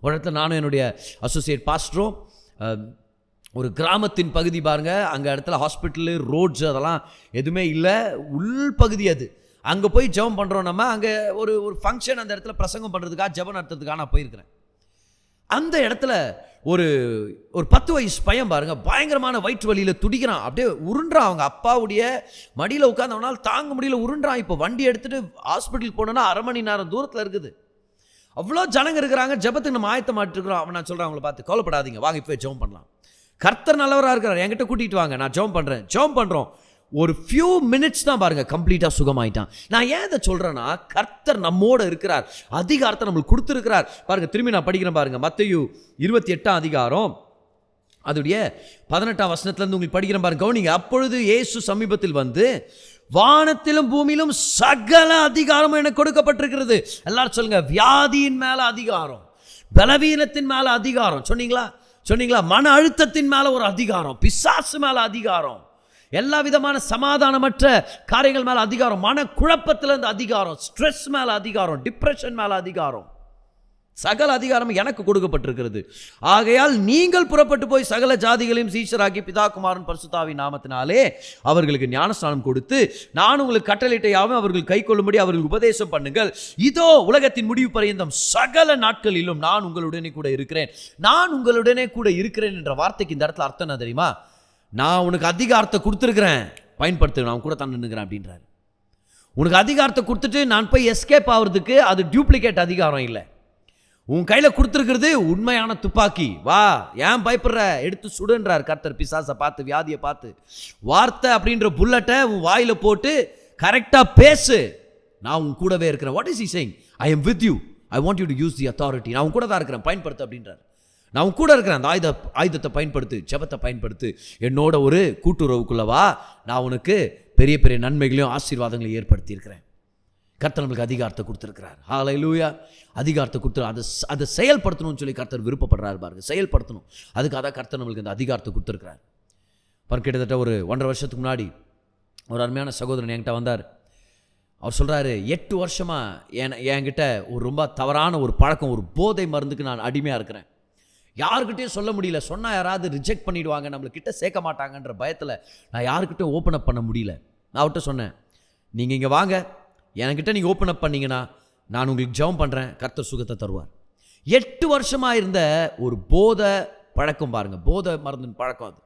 ஒரு இடத்துல நானும் என்னுடைய அசோசியேட் பாஸ்டரும் ஒரு கிராமத்தின் பகுதி பாருங்க, அங்கே இடத்துல ஹாஸ்பிட்டலு, ரோட்ஸ் அதெல்லாம் எதுவுமே இல்லை, உள்பகுதி அது. அங்கே போய் ஜெபம் பண்ணுறோம் நம்ம. அங்கே ஒரு ஃபங்க்ஷன், அந்த இடத்துல பிரசங்கம் பண்ணுறதுக்காக ஜெபம் நடத்துறதுக்காக நான் போயிருக்கிறேன். அந்த இடத்துல ஒரு 10 வயசு பையன் பாருங்க, பயங்கரமான வயிற்று வலியில் துடிக்கிறான், அப்படியே உருண்டான். அவங்க அப்பாவுடைய மடியில் உட்காந்து அவனால் தாங்க முடியல, உருண்டான். இப்போ வண்டி எடுத்துகிட்டு ஹாஸ்பிட்டல் போனோன்னா 1/2 மணி நேரம் தூரத்தில் இருக்குது. அவ்வளோ ஜனங்க இருக்கிறாங்க, ஜெபத்துக்கு நம்ம ஆயத்தமாட்டு இருக்கிறோம். அவன் நான் சொல்கிறேன், அவங்கள பார்த்து கவலைப்படாதீங்க, வாங்க இப்போ ஜெபம் பண்ணலாம், கர்த்தர் நல்லவராக இருக்கிறார், என்கிட்ட கூட்டிகிட்டு வாங்க, நான் ஜெபம் பண்ணுறேன். ஜெபம் பண்ணுறோம், ஒரு ஃபியூ மினிட்ஸ் தான் பாருங்க, கம்ப்ளீட்டாக சுகமாயிட்டான். நான் ஏன் இதை சொல்கிறேன்னா, கர்த்தர் நம்மோடு இருக்கிறார், அதிகாரத்தை நம்மளுக்கு கொடுத்துருக்கிறார் பாருங்க. திரும்பி நான் படிக்கிறேன் பாருங்க, மத்தேயு 28ஆம் அதிகாரம் அதோடைய 18ஆம் வசனத்துலேருந்து உங்களுக்கு படிக்கிறேன் பாருங்க, கவனிங்க. அப்பொழுது இயேசு சமீபத்தில் வந்து, வானத்திலும் பூமியிலும் சகல அதிகாரமும் எனக்கு கொடுக்கப்பட்டிருக்கிறது. எல்லாரும் சொல்லுங்க, வியாதியின் மேல அதிகாரம், பலவீனத்தின் மேல அதிகாரம், சொன்னீங்களா, மன அழுத்தத்தின் மேல ஒரு அதிகாரம், பிசாசு மேல அதிகாரம், எல்லா விதமான சமாதானமற்ற காரியங்கள் மேல அதிகாரம், மன குழப்பத்திலிருந்து அதிகாரம், ஸ்ட்ரெஸ் மேல அதிகாரம், டிப்ரெஷன் மேல அதிகாரம், சகல அதிகாரம் எனக்கு கொடுக்கப்பட்டிருக்கிறது. ஆகையால் நீங்கள் புறப்பட்டு போய் சகல ஜாதிகளையும் சீஷராக்கி பிதா குமாரன் பரிசுத்தாவின் நாமத்தினாலே அவர்களுக்கு ஞானஸ்நானம் கொடுத்து, நான் உங்களுக்கு கட்டளையிட்டையாவும் அவர்கள் கை கொள்ளும்படி அவர்களுக்கு உபதேசம் பண்ணுங்கள். இதோ உலகத்தின் முடிவு பரியந்தம் சகல நாட்களிலும் நான் உங்களுடனே கூட இருக்கிறேன். நான் உங்களுடனே கூட இருக்கிறேன் என்ற வார்த்தைக்கு இந்த இடத்துல அர்த்தம் என்ன தெரியுமா? நான் உனக்கு அதிகாரத்தை கொடுத்துருக்கிறேன், பயன்படுத்து, நான் கூட தான் நின்றுக்கிறேன் அப்படின்றாரு. உனக்கு அதிகாரத்தை கொடுத்துட்டு நான் போய் எஸ்கேப் ஆகிறதுக்கு அது டியூப்ளிகேட் அதிகாரம் இல்லை. உன் கையில் கொடுத்துருக்கிறது உண்மையான துப்பாக்கி. வா, ஏன் பயப்படுற, எடுத்து சுடுன்றார் கர்த்தர் பிசாசை பார்த்து, வியாதியை பார்த்து. வார்த்தை அப்படின்ற புல்லட்டை உன் வாயில் போட்டு கரெக்டாக பேசு, நான் உன் கூடவே இருக்கிறேன். What is he saying? I am with you, I want you to use the authority. நான் உன் கூட தான் இருக்கிறேன், பயன்படுத்து அப்படின்றார். நான் உன் கூட இருக்கிறேன், அந்த ஆயுதத்தை பயன்படுத்து, ஜெபத்தை பயன்படுத்து, என்னோட ஒரு கூட்டுறவுக்குள்ளவா, நான் உனக்கு பெரிய பெரிய நன்மைகளையும் ஆசீர்வாதங்களையும் ஏற்படுத்தி இருக்கிறேன். கர்த்தர் நம்மளுக்கு அதிகாரத்தை கொடுத்துருக்கிறார். ஹல்லேலூயா. அதிகாரத்தை கொடுத்து அதை செயல்படுத்தணும்னு சொல்லி கர்த்தர் விருப்பப்படுறாரு பாருங்க, செயல்படுத்தணும். அதுக்காக தான் கர்த்தர் நம்மளுக்கு அந்த அதிகாரத்தை கொடுத்துருக்கிறார். கிட்டத்தட்ட ஒரு 1.5 வருஷத்துக்கு முன்னாடி ஒரு அருமையான சகோதரன் என்கிட்ட வந்தார். அவர் சொல்கிறாரு, 8 வருஷமாக என்கிட்ட ஒரு ரொம்ப தவறான ஒரு பழக்கம், ஒரு போதை மருந்துக்கு நான் அடிமையாக இருக்கிறேன். யாருக்கிட்டையும் சொல்ல முடியல, சொன்னால் யாராவது ரிஜெக்ட் பண்ணிவிடுவாங்க, நம்மளுக்கிட்ட சேர்க்க மாட்டாங்கன்ற பயத்தில் நான் யாருக்கிட்டையும் ஓப்பன் அப் பண்ண முடியல. நான் அவர்கிட்ட சொன்னேன், நீங்கள் இங்கே வாங்க, என்கிட்ட நீங்கள் ஓப்பன் அப் பண்ணிங்கன்னா நான் உங்களுக்கு ஜெபம் பண்ணுறேன், கர்த்தர் சுகத்தை தருவார். 8 வருஷமாக இருந்த ஒரு போதை பழக்கம் பாருங்கள், போதை மருந்தின் பழக்கம் அது.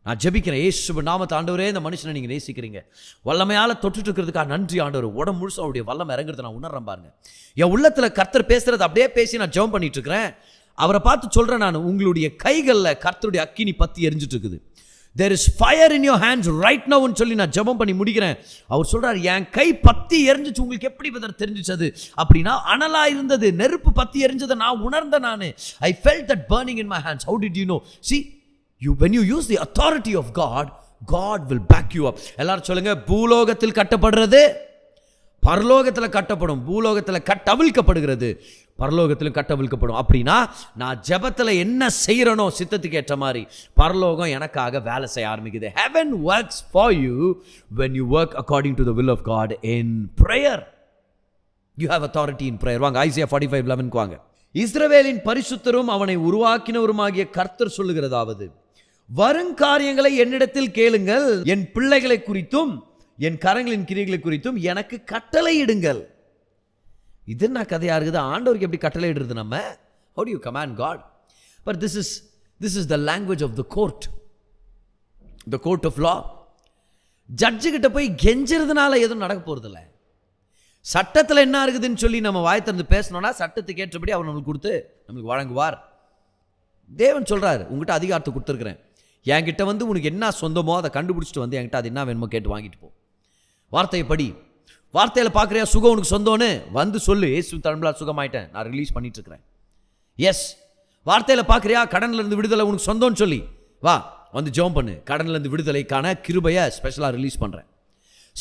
நான் ஜெபிக்கிறேன் இயேசுவின் நாமத்தை. ஆண்டவரே, இந்த மனுஷனை நீங்கள் நேசிக்கிறீங்க, வல்லமையால் தொட்டுட்டு இருக்கிறதுக்காக நன்றி ஆண்டவர். உடம்பு முழுசும் அவருடைய வல்லமை இறங்குறத நான் உணர்றேன் பாருங்க. என் உள்ளத்தில் கர்த்தர் பேசுறது அப்படியே பேசி நான் ஜெபம் பண்ணிட்டு இருக்கிறேன். அவரை பார்த்து சொல்கிறேன், நான் உங்களுடைய கைகளில் கர்த்தருடைய அக்கினி பற்றி எரிஞ்சிட்டு இருக்குது. There is fire in your hands right now ன்னு சொல்லி நான் ஜெபம் பண்ணி முடிக்கிறேன். அவர் சொல்றார், என் கை பத்தி எரிஞ்சிச்சு. உங்களுக்கு எப்படி தெரிஞ்சிச்சது அப்படின்னா, அனலா இருந்தது, நெருப்பு பத்தி எரிஞ்சதை நான் உணர்ந்தேன். நான் I felt that burning in my hands. How did you know? See, when you use the authority of God, God will back you up. எல்லாரும் சொல்லுங்க, பூலோகத்தில் கட்டப்படுறது பரலோகத்தில் கட்டப்படும், பூலோகத்தில் கட்டவிழ்க்கப்படுகிறது பரலோகத்திலும் கட்டவிழ்க்கப்படும். அப்படின்னா நான் ஜெபத்தில் என்ன செய்யறனோ சித்தத்துக்கு ஏற்ற மாதிரி பரலோகம் எனக்காக வேலை செய்ய ஆரம்பிக்குது. Heaven works for you when you work according to the will of God in prayer. You have authority in prayer. வாங்க Isaiah 45:11 வாங்க. இஸ்ரவேலின் பரிசுத்தரும் அவனை உருவாக்கினவருமாகிய கர்த்தர் சொல்லுகிறதாவது, வருங்காரியங்களை என்னிடத்தில் கேளுங்கள், என் பிள்ளைகளை குறித்தும் என் கரங்களின் கிரியைகளை குறித்தும் எனக்கு கட்டளையிடுங்கள். இது என்ன கதையா இருக்குது? ஆண்டவருக்கு எப்படி கட்டளையிடுறது நம்ம? How do you command God? But this is the language of the court of law. Judge கிட்ட போய் கெஞ்சறதுனால எதுவும் நடக்க போறதில்ல. சட்டத்தில் என்ன இருக்குதுன்னு சொல்லி நம்ம வாய் திறந்து பேசணும்னா சட்டத்துக்கு ஏற்றபடி அவர் நம்மளுக்கு கொடுத்து நம்மளுக்கு வழங்குவார். தேவன் சொல்றாரு, உங்ககிட்ட அதிகாரத்தை கொடுத்துருக்கிறேன், என்கிட்ட உனக்கு என்ன சொந்தமோ அதை கண்டுபிடிச்சிட்டு என்கிட்ட அது என்ன வேணுமோ கேட்டு வாங்கிட்டு போ. வார்த்தையை படி. வார்த்தையில் பார்க்குறியா சுகம் உனக்கு சொந்தம்னு சொல்லு, இயேசு தழும்பலால் சுகமாயிட்டேன், நான் ரிலீஸ் பண்ணிட்டு இருக்கிறேன். எஸ். வார்த்தையில் பார்க்குறியா கடன்லேருந்து விடுதலை உனக்கு சொந்தம்னு சொல்லி வா, ஜெபம் பண்ணு, கடன்லேருந்து விடுதலைக்கான கிருபையை ஸ்பெஷலாக ரிலீஸ் பண்ணுறேன்.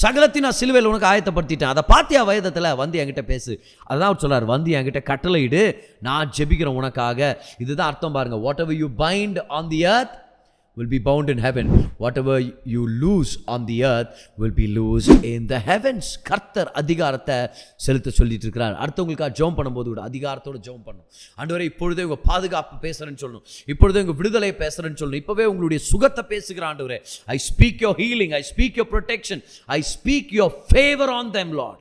சகலத்தையும் நான் சிலுவையில் உனக்கு ஆயத்தப்படுத்திட்டேன், அதை பார்த்தியா வேதத்தில், என்கிட்ட பேசு. அதான் அவர் சொல்றார், என்கிட்ட கட்டளையிடு, நான் ஜெபிக்கிறேன் உனக்காக. இதுதான் அர்த்தம் பாருங்க. whatever you bind on the earth will be bound in heaven. Whatever you loose on the earth will be loosed in the heavens. கர்த்தர் அதிகாரத்தை செலுத்த சொல்லிட்டு இருக்கிறார். அடுத்தவங்களுக்காக ஜெபம் பண்ணும்போது கூட அதிகாரத்தோடு ஜெபம் பண்ணணும். ஆண்டவரே, இப்பொழுதே உங்க பாதுகாப்பு பேசுறேன்னு சொல்லணும், இப்பொழுதே உங்க விடுதலை பேசுறேன்னு சொல்லணும், இப்பவே உங்களுடைய சுகத்தை பேசுகிற ஆண்டவரே. I speak your healing, I speak your protection, I speak your favor on them, Lord.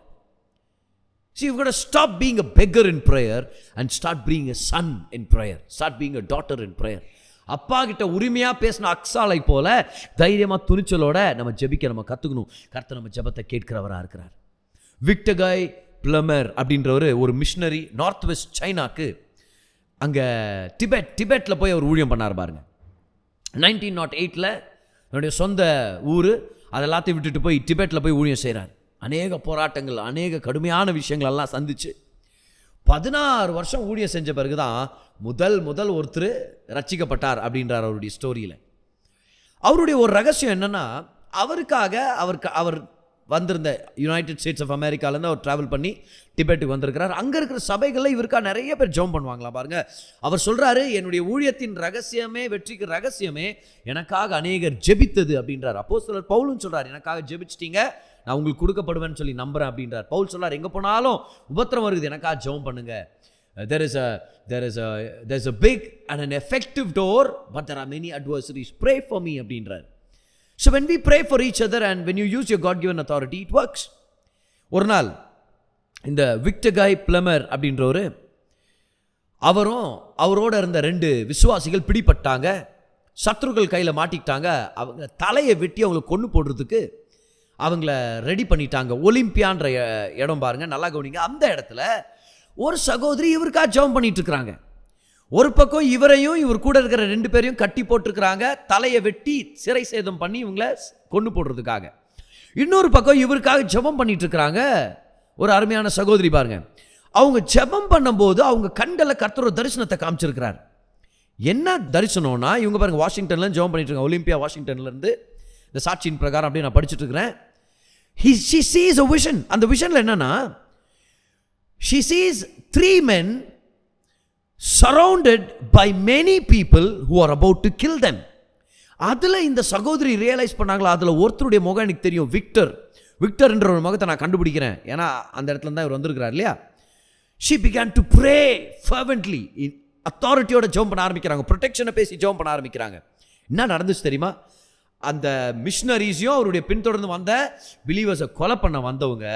See, you've got to stop being a beggar in prayer and start being a son in prayer. Start being a daughter in prayer. அப்பா கிட்ட உரிமையா பேசின அக்ஸாலை போல தைரியமா துணிச்சலோட நம்ம ஜெபிக்க நம்ம கத்துக்கணும். கர்த்தர் நம்ம ஜெபத்தை கேட்கிறவரா இருக்கிறார். விக்டர் காய் பிளமர் அப்படின்றவர் ஒரு மிஷனரி நார்த் வெஸ்ட் சைனாக்கு அங்கே டிபெட்டில் போய் அவர் ஊழியம் பண்ணார் பாருங்க. 1908 என்னுடைய சொந்த ஊர், அதெல்லாத்தையும் விட்டுட்டு போய் டிபெட்டில் போய் ஊழியம் செய்கிறார். அநேக போராட்டங்கள், அநேக கடுமையான விஷயங்கள் எல்லாம் சந்திச்சு 16 வருஷம் ஊழியம் செஞ்ச பிறகு தான் முதல் ஒருத்தர் ரட்சிக்கப்பட்டார் அப்படின்றார் அவருடைய ஸ்டோரியில். அவருடைய ஒரு ரகசியம் என்னன்னா, அவர் வந்திருந்த யுனைடெட் ஸ்டேட்ஸ் ஆஃப் அமெரிக்காலேருந்து அவர் ட்ராவல் பண்ணி டிபெட்டுக்கு வந்திருக்கிறார். அங்கே இருக்கிற சபைகளில் இவருக்கா நிறைய பேர் ஜெபம் பண்ணுவாங்களா பாருங்க. அவர் சொல்கிறாரு, என்னுடைய ஊழியத்தின் ரகசியமே, வெற்றிக்கு ரகசியமே எனக்காக அநேகர் ஜெபித்தது அப்படின்றார். அப்போஸ்தலர் பவுலும் சொல்கிறார், எனக்காக ஜெபிச்சிட்டீங்க, நான் உங்களுக்கு கொடுக்கப்படுவேன்னு சொல்லி நம்புறேன் அப்படின்றார். பவுல் சொல்றார், எங்கே போனாலும் உபத்திரம் வருது, எனக்காக ஜெபம் பண்ணுங்க. There's a big and an effective door, but there are many adversaries. Pray for me அப்படின்றார். So when we pray for each other and when you use your God-given authority, it works. ஒரு நாள் இந்த Victor காய் Plummer அப்படின்றவர், அவரோட இருந்த 2 விசுவாசிகள் பிடிபட்டாங்க, சத்ருக்கள் கையில் மாட்டிக்கிட்டாங்க. அவங்க தலையை வெட்டி அவங்களை கொன்று போடுறதுக்கு அவங்கள ரெடி பண்ணிட்டாங்க. ஒலிம்பியான்ற இடம் பாருங்க, நல்லா கவனிங்க. அந்த இடத்துல ஒரு சகோதரி இவருக்காக ஜெபம் பண்ணிட்டு இருக்கிறாங்க. ஒரு பக்கம் இவரையும் இவர் கூட இருக்கிற 2 பேரையும் கட்டி போட்டிருக்கிறாங்க, தலையை வெட்டி சிறை சேதம் பண்ணி இவங்கள கொண்டு போடுறதுக்காக. இன்னொரு பக்கம் இவருக்காக ஜெபம் பண்ணிட்டு இருக்கிறாங்க ஒரு அருமையான சகோதரி பாருங்க. அவங்க ஜெபம் பண்ணும்போது அவங்க கண்களில் கர்த்தர் தரிசனத்தை காமிச்சிருக்கிறார். என்ன தரிசனம்னா, இவங்க பாருங்க வாஷிங்டன்ல ஜெபம் பண்ணிட்டு இருக்காங்க, ஒலிம்பியா வாஷிங்டன்ல இருந்து. இந்த சாட்சியின் பிரகாரம் அப்படியே நான் படிச்சுட்டு இருக்கிறேன். She sees a vision. அந்த விஷன்ல என்னன்னா, she sees 3 men surrounded by many people who are about to kill them. அதுல இந்த சகோதரி ரியலைஸ் பண்ணாங்களா, அதுல ஒருத்தருடைய முகம் எனக்கு தெரியும், விக்டர்ன்ற ஒரு முகத்தை நான் கண்டுபிடிக்கிறேன், ஏன்னா அந்த இடத்துல தான் இவர் வந்திருக்கிறார் இல்லையா. She began to pray fervently. அத்தாரிட்டியோட ஜெபம் பண்ண ஆரம்பிக்கிறாங்க, ப்ரொடெக்ஷனை பேசி ஜெபம் பண்ண ஆரம்பிக்கிறாங்க. என்ன நடந்துச்சு தெரியுமா? அந்த மிஷனரிஸையும் அவருடைய பின்தொடர்ந்து வந்த பிலீவர்ஸை கொலை பண்ண வந்தவங்க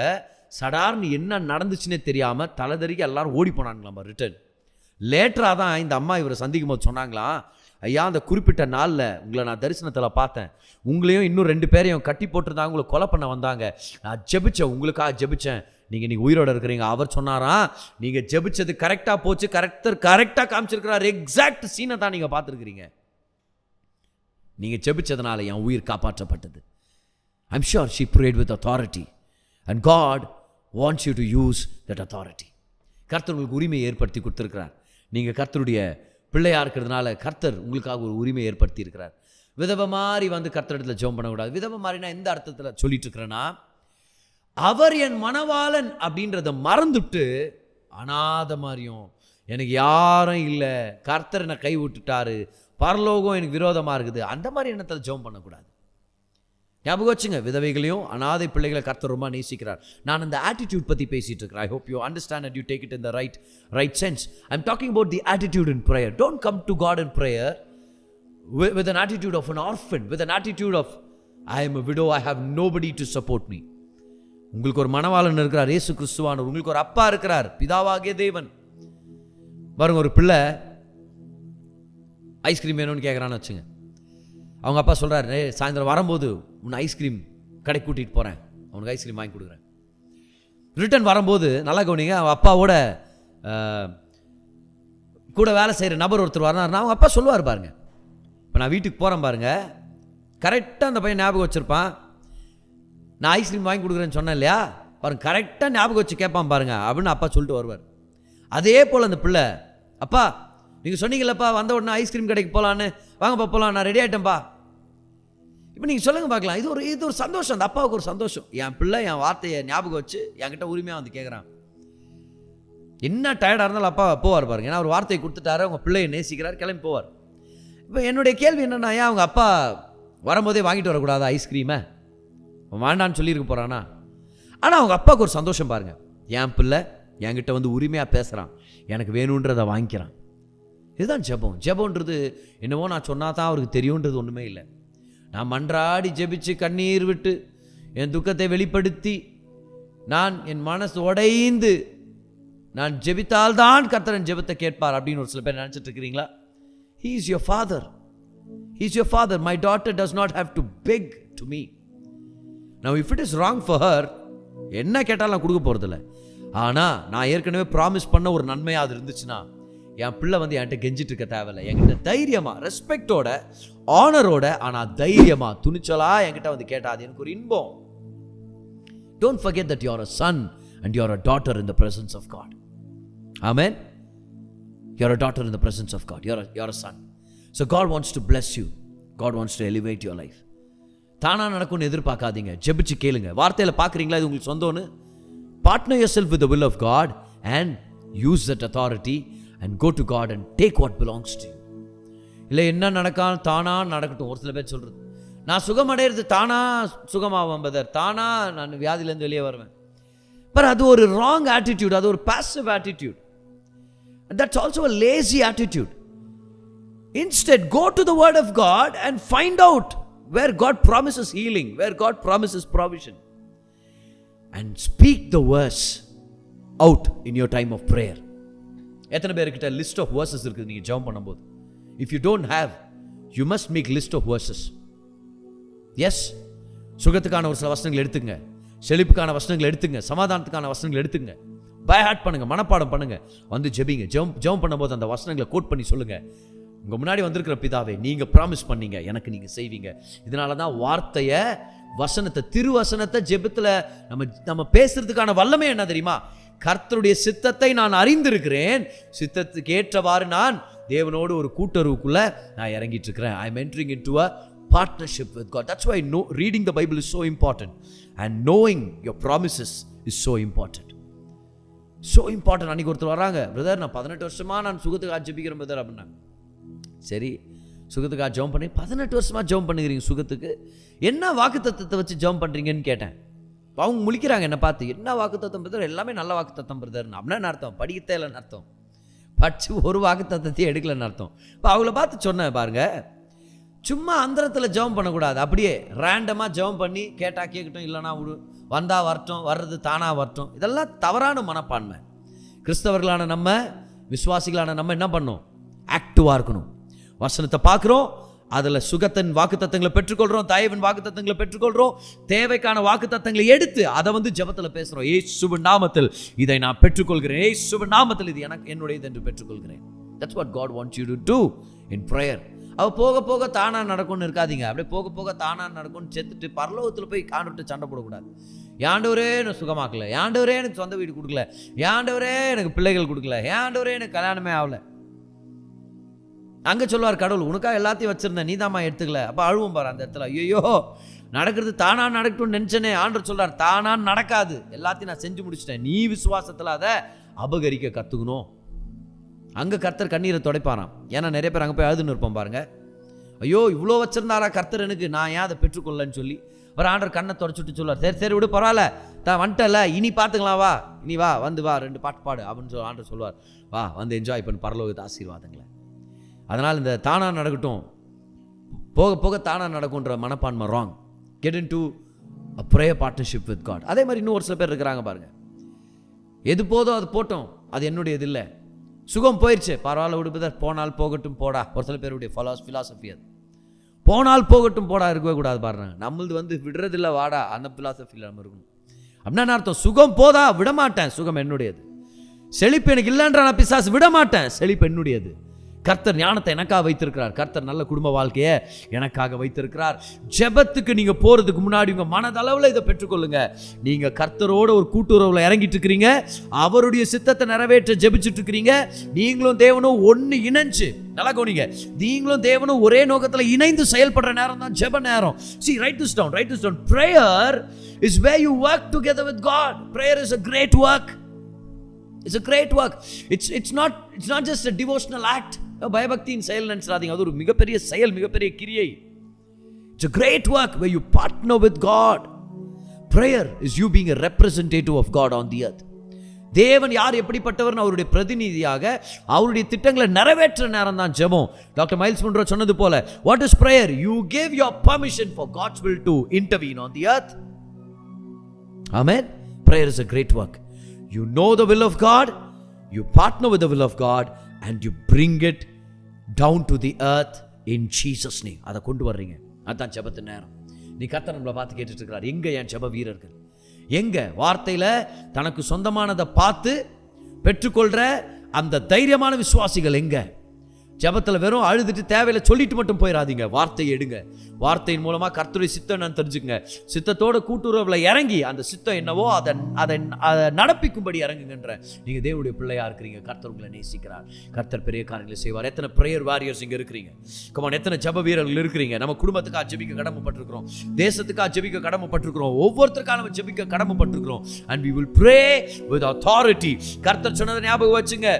சடார்னு என்ன நடந்துச்சுன்னே தெரியாமல் தலைதறிக்க எல்லாரும் ஓடி போனாங்களாம் ரிட்டர்ன். லேட்டராக தான் இந்த அம்மா இவரை சந்திக்கும் போது சொன்னாங்களாம், ஐயா அந்த குறிப்பிட்ட நாளில் உங்களை நான் தரிசனத்தில் பார்த்தேன், உங்களையும் இன்னும் 2 பேரையும் கட்டி போட்டிருந்தாங்க, உங்களை கொலை பண்ண வந்தாங்க, நான் ஜெபிச்சேன், உங்களுக்காக ஜெபிச்சேன், நீங்கள் நீங்கள் உயிரோடு இருக்கிறீங்க. அவர் சொன்னாராம், நீங்கள் ஜெபிச்சது கரெக்டாக போச்சு, கரெக்டாக காமிச்சிருக்கிறார், எக்ஸாக்ட் சீனை தான் நீங்கள் பார்த்துருக்கிறீங்க. நீங்கள் ஜெபிச்சதுனால என் உயிர் காப்பாற்றப்பட்டது. I'm sure she prayed with authority and God wants you to use that authority. கர்த்தர் உங்களுக்கு உரிமையை ஏற்படுத்தி கொடுத்துருக்கிறார். நீங்கள் கர்த்தருடைய பிள்ளையாக இருக்கிறதுனால கர்த்தர் உங்களுக்காக ஒரு உரிமையை ஏற்படுத்தி இருக்கிறார். விதவை மாதிரி வந்து கர்த்தரிடத்தில் ஜெபம் பண்ணக்கூடாது. விதவை மாதிரினா எந்த அர்த்தத்தில் சொல்லிட்டு இருக்கிறேன்னா, அவர் என் மணவாளன் அப்படின்றத மறந்துட்டு அனாத மாதிரியும், எனக்கு யாரும் இல்லை, கர்த்தர் என்னை கை விட்டுட்டாரு, பரலோகம் எனக்கு விரோதமாக இருக்குது, அந்த மாதிரி எண்ணத்தில் ஜெபம் பண்ணக்கூடாது. ஞாபகம் வச்சுங்க, விதவைகளையும் அனாதை பிள்ளைகளை கர்த்தர் ரொம்ப நேசிக்கிறார். நான் அந்த ஆட்டிடியூட் பற்றி பேசிட்டு இருக்கிறேன். I hope you understand and you take it in the right sense. I am talking about the attitude in prayer. Don't come to God in prayer with an attitude of an orphan, with an attitude of I am a widow, I have nobody to support me. உங்களுக்கு ஒரு மணவாளன் இருக்கிறார், இயேசு கிறிஸ்துவானவர். உங்களுக்கு ஒரு அப்பா இருக்கிறார், பிதாவாகிய தேவன். பாருங்க, ஒரு பிள்ளை ஐஸ்கிரீம் வேணும்னு கேட்குறான்னு வச்சுங்க. அவங்க அப்பா சொல்கிறார், சாயந்தரம் வரும்போது உன்னை ஐஸ்கிரீம் கடைக்கு கூட்டிகிட்டு போகிறேன், அவனுக்கு ஐஸ்கிரீம் வாங்கி கொடுக்குறேன். ரிட்டர்ன் வரும்போது நல்லா கவனிங்க, அவன் அப்பாவோட கூட வேலை செய்கிற நபர் ஒருத்தர் வரனார்னா அவங்க அப்பா சொல்லுவார் பாருங்க, இப்போ நான் வீட்டுக்கு போகிறேன் பாருங்க, கரெக்டாக அந்த பையன் ஞாபகம் வச்சுருப்பான், நான் ஐஸ்கிரீம் வாங்கி கொடுக்குறேன்னு சொன்னேன் இல்லையா, பாருங்க கரெக்டாக ஞாபகம் வச்சு கேட்பான் பாருங்க அப்படின்னு அப்பா சொல்லிட்டு வருவார். அதே போல் அந்த பிள்ளை, அப்பா நீங்கள் சொன்னீங்களப்பா வந்த உடனே ஐஸ்கிரீம் கடைக்கு போகலான்னு, வாங்கப்பா போகலாம், நான் ரெடி ஆகிட்டேன்ப்பா. இப்போ நீங்கள் சொல்லுங்கள் பார்க்கலாம், இது ஒரு சந்தோஷம், அந்த அப்பாவுக்கு ஒரு சந்தோஷம். என் பிள்ளை என் வார்த்தையை ஞாபகம் வச்சு என்கிட்ட உரிமையாக வந்து கேட்குறான். என்ன டயர்டாக இருந்தாலும் அப்பா போவார் பாருங்க, ஏன்னா ஒரு வார்த்தையை கொடுத்துட்டாரு, அவங்க பிள்ளையை நேசிக்கிறார், கிளம்பி போவார். இப்போ என்னுடைய கேள்வி என்னென்னா, ஏன் அவங்க அப்பா வரும்போதே வாங்கிட்டு வரக்கூடாது ஐஸ்கிரீமை, வேண்டான்னு சொல்லியிருக்க போகிறானா? ஆனால் அவங்க அப்பாவுக்கு ஒரு சந்தோஷம் பாருங்கள், என் பிள்ளை என்கிட்ட வந்து உரிமையாக பேசுகிறான், எனக்கு வேணுன்றதை வாங்கிக்கிறான். இதுதான் ஜெபம். ஜெபம்ன்றது என்னவோ நான் சொன்னால் தான் அவருக்கு தெரியுன்றது ஒன்றுமே இல்லை. நான் மன்றாடி ஜெபிச்சு கண்ணீர் விட்டு என் துக்கத்தை வெளிப்படுத்தி நான் என் மனசு உடைந்து நான் ஜெபித்தால்தான் கர்த்தர் ஜெபத்தை கேட்பார் அப்படின்னு ஒரு சில பேர் நினச்சிட்டு இருக்கிறீங்களா? He is your father. He is your father. My daughter does not have to beg to me. Now if it is wrong for her, என்ன கேட்டாலும் நான் கொடுக்க போகிறதில்ல. ஆனால் நான் ஏற்கனவே ப்ராமிஸ் பண்ண ஒரு நன்மையாக அது இருந்துச்சுன்னா என் பிள்ளை வந்து என்கிட்ட கெஞ்சிட்டு இருக்க தேவையில்லை. என்கிட்ட தைரியமாக, ரெஸ்பெக்டோட, ஆனரோட, ஆனால் தைரியமாக, துணிச்சலாக என்கிட்ட வந்து கேட்டாது எனக்கு ஒரு இன்பம். Don't forget that you are a son and you are a daughter in the presence of God. Amen. You are a daughter in the presence of God. You are a son. So God wants to bless you. God wants to elevate your life. தானா நடக்கும்னு எதிர்பார்க்காதீங்க, ஜெபிச்சு கேளுங்க. வார்த்தையில் பார்க்குறீங்களா இது உங்களுக்கு சொந்தம்னு? Partner yourself with the will of God and use that authority and go to God and take what belongs to you. இல்லை என்ன நடக்காம தானா நடக்கட்டும். ஒரு சில பேர் சொல்கிறது, நான் சுகம் அடையிறது தானா சுகமாகும் பதர், தானா நான் வியாதியிலேருந்து வெளியே வருவேன். பட் அது ஒரு ராங் ஆட்டிடியூட், அது ஒரு passive attitude. That's also a lazy attitude. Instead, go to the word of God and find out where God promises healing, where God promises provision, and speak the verse out in your time of prayer. எத்தனை பேர்கிட்ட list of versus இருக்குது நீங்கள் ஜெபம் பண்ணும்போது? If you don't have, you must make list of verses. Yes, சுகத்துக்கான ஒரு சில வசனங்கள் எடுத்துங்க, செழிப்புக்கான வசனங்கள் எடுத்துங்க, சமாதானத்துக்கான வசனங்கள் எடுத்துங்க, பை ஹார்ட் பண்ணுங்க, மனப்பாடம் பண்ணுங்க, வந்து ஜெபிங்க. ஜெபம் பண்ணும்போது அந்த வசனங்களை கோட் பண்ணி சொல்லுங்க, உங்கள் முன்னாடி வந்திருக்கிற பிதாவே நீங்கள் ப்ராமிஸ் பண்ணீங்க, எனக்கு நீங்கள் செய்வீங்க. இதனால தான் வார்த்தையை, வசனத்தை, திருவசனத்தை ஜெபத்தில் நம்ம பேசுறதுக்கான வல்லமே என்ன தெரியுமா? கர்த்தருடைய சித்தத்தை நான் அறிந்திருக்கிறேன், சித்தத்துக்கு ஏற்றவாறு நான் தேவனோடு ஒரு கூட்டுறவுக்குள்ள நான் இறங்கிட்டு இருக்கிறேன். I am entering into a partnership with God. That's why reading the Bible is so important and knowing your promises is so important. So important. அன்றைக்கி ஒருத்தர் வராங்க, பிரதர் நான் 18 வருஷமாக நான் சுகத்துக்காக ஜெபிக்கிறேன் பிரதர் அப்படின்னா. சரி, சுகத்துக்காக ஜெபம் பண்ணி 18 வருஷமாக ஜெபம் பண்ணுகிறீங்க, சுகத்துக்கு என்ன வாக்குத்தத்தத்தை வச்சு ஜெபம் பண்ணுறீங்கன்னு கேட்டேன். அவங்க முழிக்கிறாங்க என்னை பார்த்து, என்ன வாக்குத்தத்தம் பிரதர்? எல்லாமே நல்ல வாக்குத்தத்தம் பிரதர்னு. அப்படின்னா அர்த்தம் படிக்கத்தே இல்லைன்னு அர்த்தம், படித்து ஒரு வாக்குத்தத்தையும் எடுக்கலன்னு அர்த்தம். இப்போ அவங்கள பார்த்து சொன்னேன் பாருங்க, சும்மா அந்தரத்தில் ஜெபம் பண்ணக்கூடாது, அப்படியே ரேண்டமாக ஜெபம் பண்ணி கேட்டால் கேட்கட்டும், இல்லைனா வந்தால் வரட்டும், வர்றது தானாக வரட்டும். இதெல்லாம் தவறான மனப்பான்மை. கிறிஸ்தவர்களான நம்ம, விசுவாசிகளான நம்ம என்ன பண்ணணும்? ஆக்டிவாக இருக்கணும். வசனத்தை பார்க்குறோம், அதில் சுகத்தின் வாக்குத்தத்தங்களை பெற்றுக்கொள்கிறோம், தயவின் வாக்குத்தத்தங்களை பெற்றுக்கொள்கிறோம், தேவைக்கான வாக்குத்தத்தங்களை எடுத்து அதை வந்து ஜெபத்தில் பேசுகிறோம். இயேசுவின் நாமத்தில் இதை நான் பெற்றுக்கொள்கிறேன், இயேசுவின் நாமத்தில் இது எனக்கு என்னுடையது என்று பெற்றுக்கொள்கிறேன். That's what God wants you to do in prayer. போக போக தானாக நடக்கும்னு இருக்காதீங்க. அப்படியே போக போக தானாக நடக்கும்னு செத்துட்டு பரலோகத்தில் போய் ஆண்டவர்கிட்ட சண்டை போடக்கூடாது. ஆண்டவரே எனக்கு சுகமாக்கல, ஆண்டவரே எனக்கு சொந்த வீடு கொடுக்கல, ஆண்டவரே எனக்கு பிள்ளைகள் கொடுக்கல, ஆண்டவரே எனக்கு கல்யாணமே ஆகலை. அங்கே சொல்லுவார் கடவுள், உனக்காக எல்லாத்தையும் வச்சிருந்தேன், நீ தாம்மா எடுத்துக்கல. அப்போ அழுவும் பாரு அந்த இடத்துல, ஐயோ நடக்கிறது தானா நடக்கட்டும்னு நினச்சனே. ஆண்டவர் சொல்றார், தானா நடக்காது, எல்லாத்தையும் நான் செஞ்சு முடிச்சிட்டேன், நீ விசுவாசத்தில் அதை அபகரிக்க கற்றுக்கணும். அங்கே கர்த்தர் கண்ணீரை துடைப்பாராம். ஏன்னா நிறைய பேர் அங்கே போய் அழுதுன்னு இருப்போம் பாருங்க. ஐயோ இவ்வளோ வச்சிருந்தாரா கர்த்தர் எனக்கு, நான் ஏன் அதை பெற்றுக்கொள்ளன்னு சொல்லி ஒரு ஆண்டவர் கண்ணை தொடச்சுட்டு சொல்லுவார், சரி சரி விடு பரவாயில்ல, தான் வந்துட்டல, இனி பார்த்துக்கலாம், வா இனி வா, வந்து வா 2 பாட்டு பாடு அப்படின்னு சொல்லி ஆண்டவர் சொல்லுவார். வா வந்து என்ஜாய் பண்ணு பரலோகத்து ஆசீர்வாதங்களை. அதனால் இந்த தானா நடக்கட்டும், போக போக தானா நடக்கும்ன்ற மனப்பான்மை wrong. Get into a prayer partnership with God. அதே மாதிரி இன்னும் ஒரு சில பேர் இருக்கிறாங்க பாருங்க, எது போதும் அது போட்டோம், அது என்னுடையது இல்லை. சுகம் போயிடுச்சு, பரவாயில்ல விடுபதர், போனால் போகட்டும் போடா. ஒரு சில பேருடைய ஃபிலாசபி அது, போனால் போகட்டும் போடா இருக்கவே கூடாது பாருங்க. நம்மளது வந்து விடுறதில்ல வாடா, அந்த ஃபிலாசபியில் நம்ம இருக்கணும். அப்படின்னா அர்த்தம், சுகம் போதா விடமாட்டேன், சுகம் என்னுடையது. செழிப்பு எனக்கு இல்லைன்ற நான் பிசாசு விடமாட்டேன், செழிப்பு என்னுடையது. கர்த்தர் ஞானத்தை எனக்காக வைத்திருக்கிறார், கர்த்தர் நல்ல குடும்ப வாழ்க்கையை எனக்காக வைத்திருக்கிறார். ஜெபத்துக்கு நீங்க போறதுக்கு முன்னாடி உங்க மனதளவில் இதை பெற்றுக்கொள்ளுங்க. நீங்க கர்த்தரோட ஒரு கூட்டுறவுல இறங்கிட்டு இருக்கிறீங்க, அவருடைய சித்தத்தை நிறைவேற்ற ஜெபிச்சுட்டு இருக்கிறீங்க. நீங்களும் தேவனும் ஒன்னு இணைஞ்சு, நல்லா கவனிங்க, நீங்களும் தேவனும் ஒரே நோக்கத்தில் இணைந்து செயல்படுற நேரம் தான் ஜெப நேரம். See, write this down. Prayer is where you work together with God. Prayer is a great work. It's a great work. It's not just a devotional act. பயபக்தியின் செயல் நினைச்சாதீங்க, அது ஒரு மிகப்பெரிய செயல், மிகப்பெரிய கிரியை. It's a great work where you partner with God. Prayer is you being a representative of God on the earth. தேவன் யார் எப்படிப்பட்டவர்னு அவருடைய பிரதிநிதியாக அவருடைய திட்டங்களை நிறைவேற்ற நேரம் தான் ஜெபம். டாக்டர் மைல்ஸ் மன்ரோ சொன்னது போல, what is prayer? You give your permission for God's will to intervene on the earth. Amen. Prayer is a great work. You know the will of God, you partner with the will of God, and you bring it down to the earth in Jesus name. அதை கொண்டு வர்றீங்க, அதுதான் ஜெபத்தின் நேரம். நீ கர்த்தர் நம்மளை பார்த்து கேட்டுட்டு இருக்கிறார், எங்க என் ஜெப வீரர்கள், எங்க வார்த்தையில தனக்கு சொந்தமானதை பார்த்து பெற்றுக்கொள்ற அந்த தைரியமான விசுவாசிகள் எங்க? ஜெபத்தில் வெறும் அழுதுட்டு தேவையில்லை சொல்லிட்டு மட்டும் போயிடாதீங்க. வார்த்தையை எடுங்க, வார்த்தையின் மூலமாக கர்த்தருடைய சித்தம் என்னன்னு தெரிஞ்சுங்க. சித்தத்தோட கூட்டுறவுல இறங்கி அந்த சித்தம் என்னவோ அதை நடப்பிக்கும்படி இறங்குங்கன்ற. நீங்க தேவனுடைய பிள்ளையா இருக்கிறீங்க, கர்த்தர் உங்களை நேசிக்கிறார், கர்த்தர் பெரிய காரியங்களை செய்வார். எத்தனை பிரேயர் வாரியர்ஸ் இங்க இருக்கிறீங்க, கமான், எத்தனை ஜெப வீரர்கள் இருக்கிறீங்க. நம்ம குடும்பத்துக்காக ஜெபிக்க கடமைப்பட்டிருக்கிறோம், தேசத்துக்காக ஜெபிக்க கடமைப்பட்டிருக்கிறோம், ஒவ்வொருத்தருக்காக நம்ம ஜெபிக்க கடமைப்பட்டிருக்கிறோம். and we will pray with authority. கர்த்தர் சொன்னதை ஞாபகம் வச்சுங்க,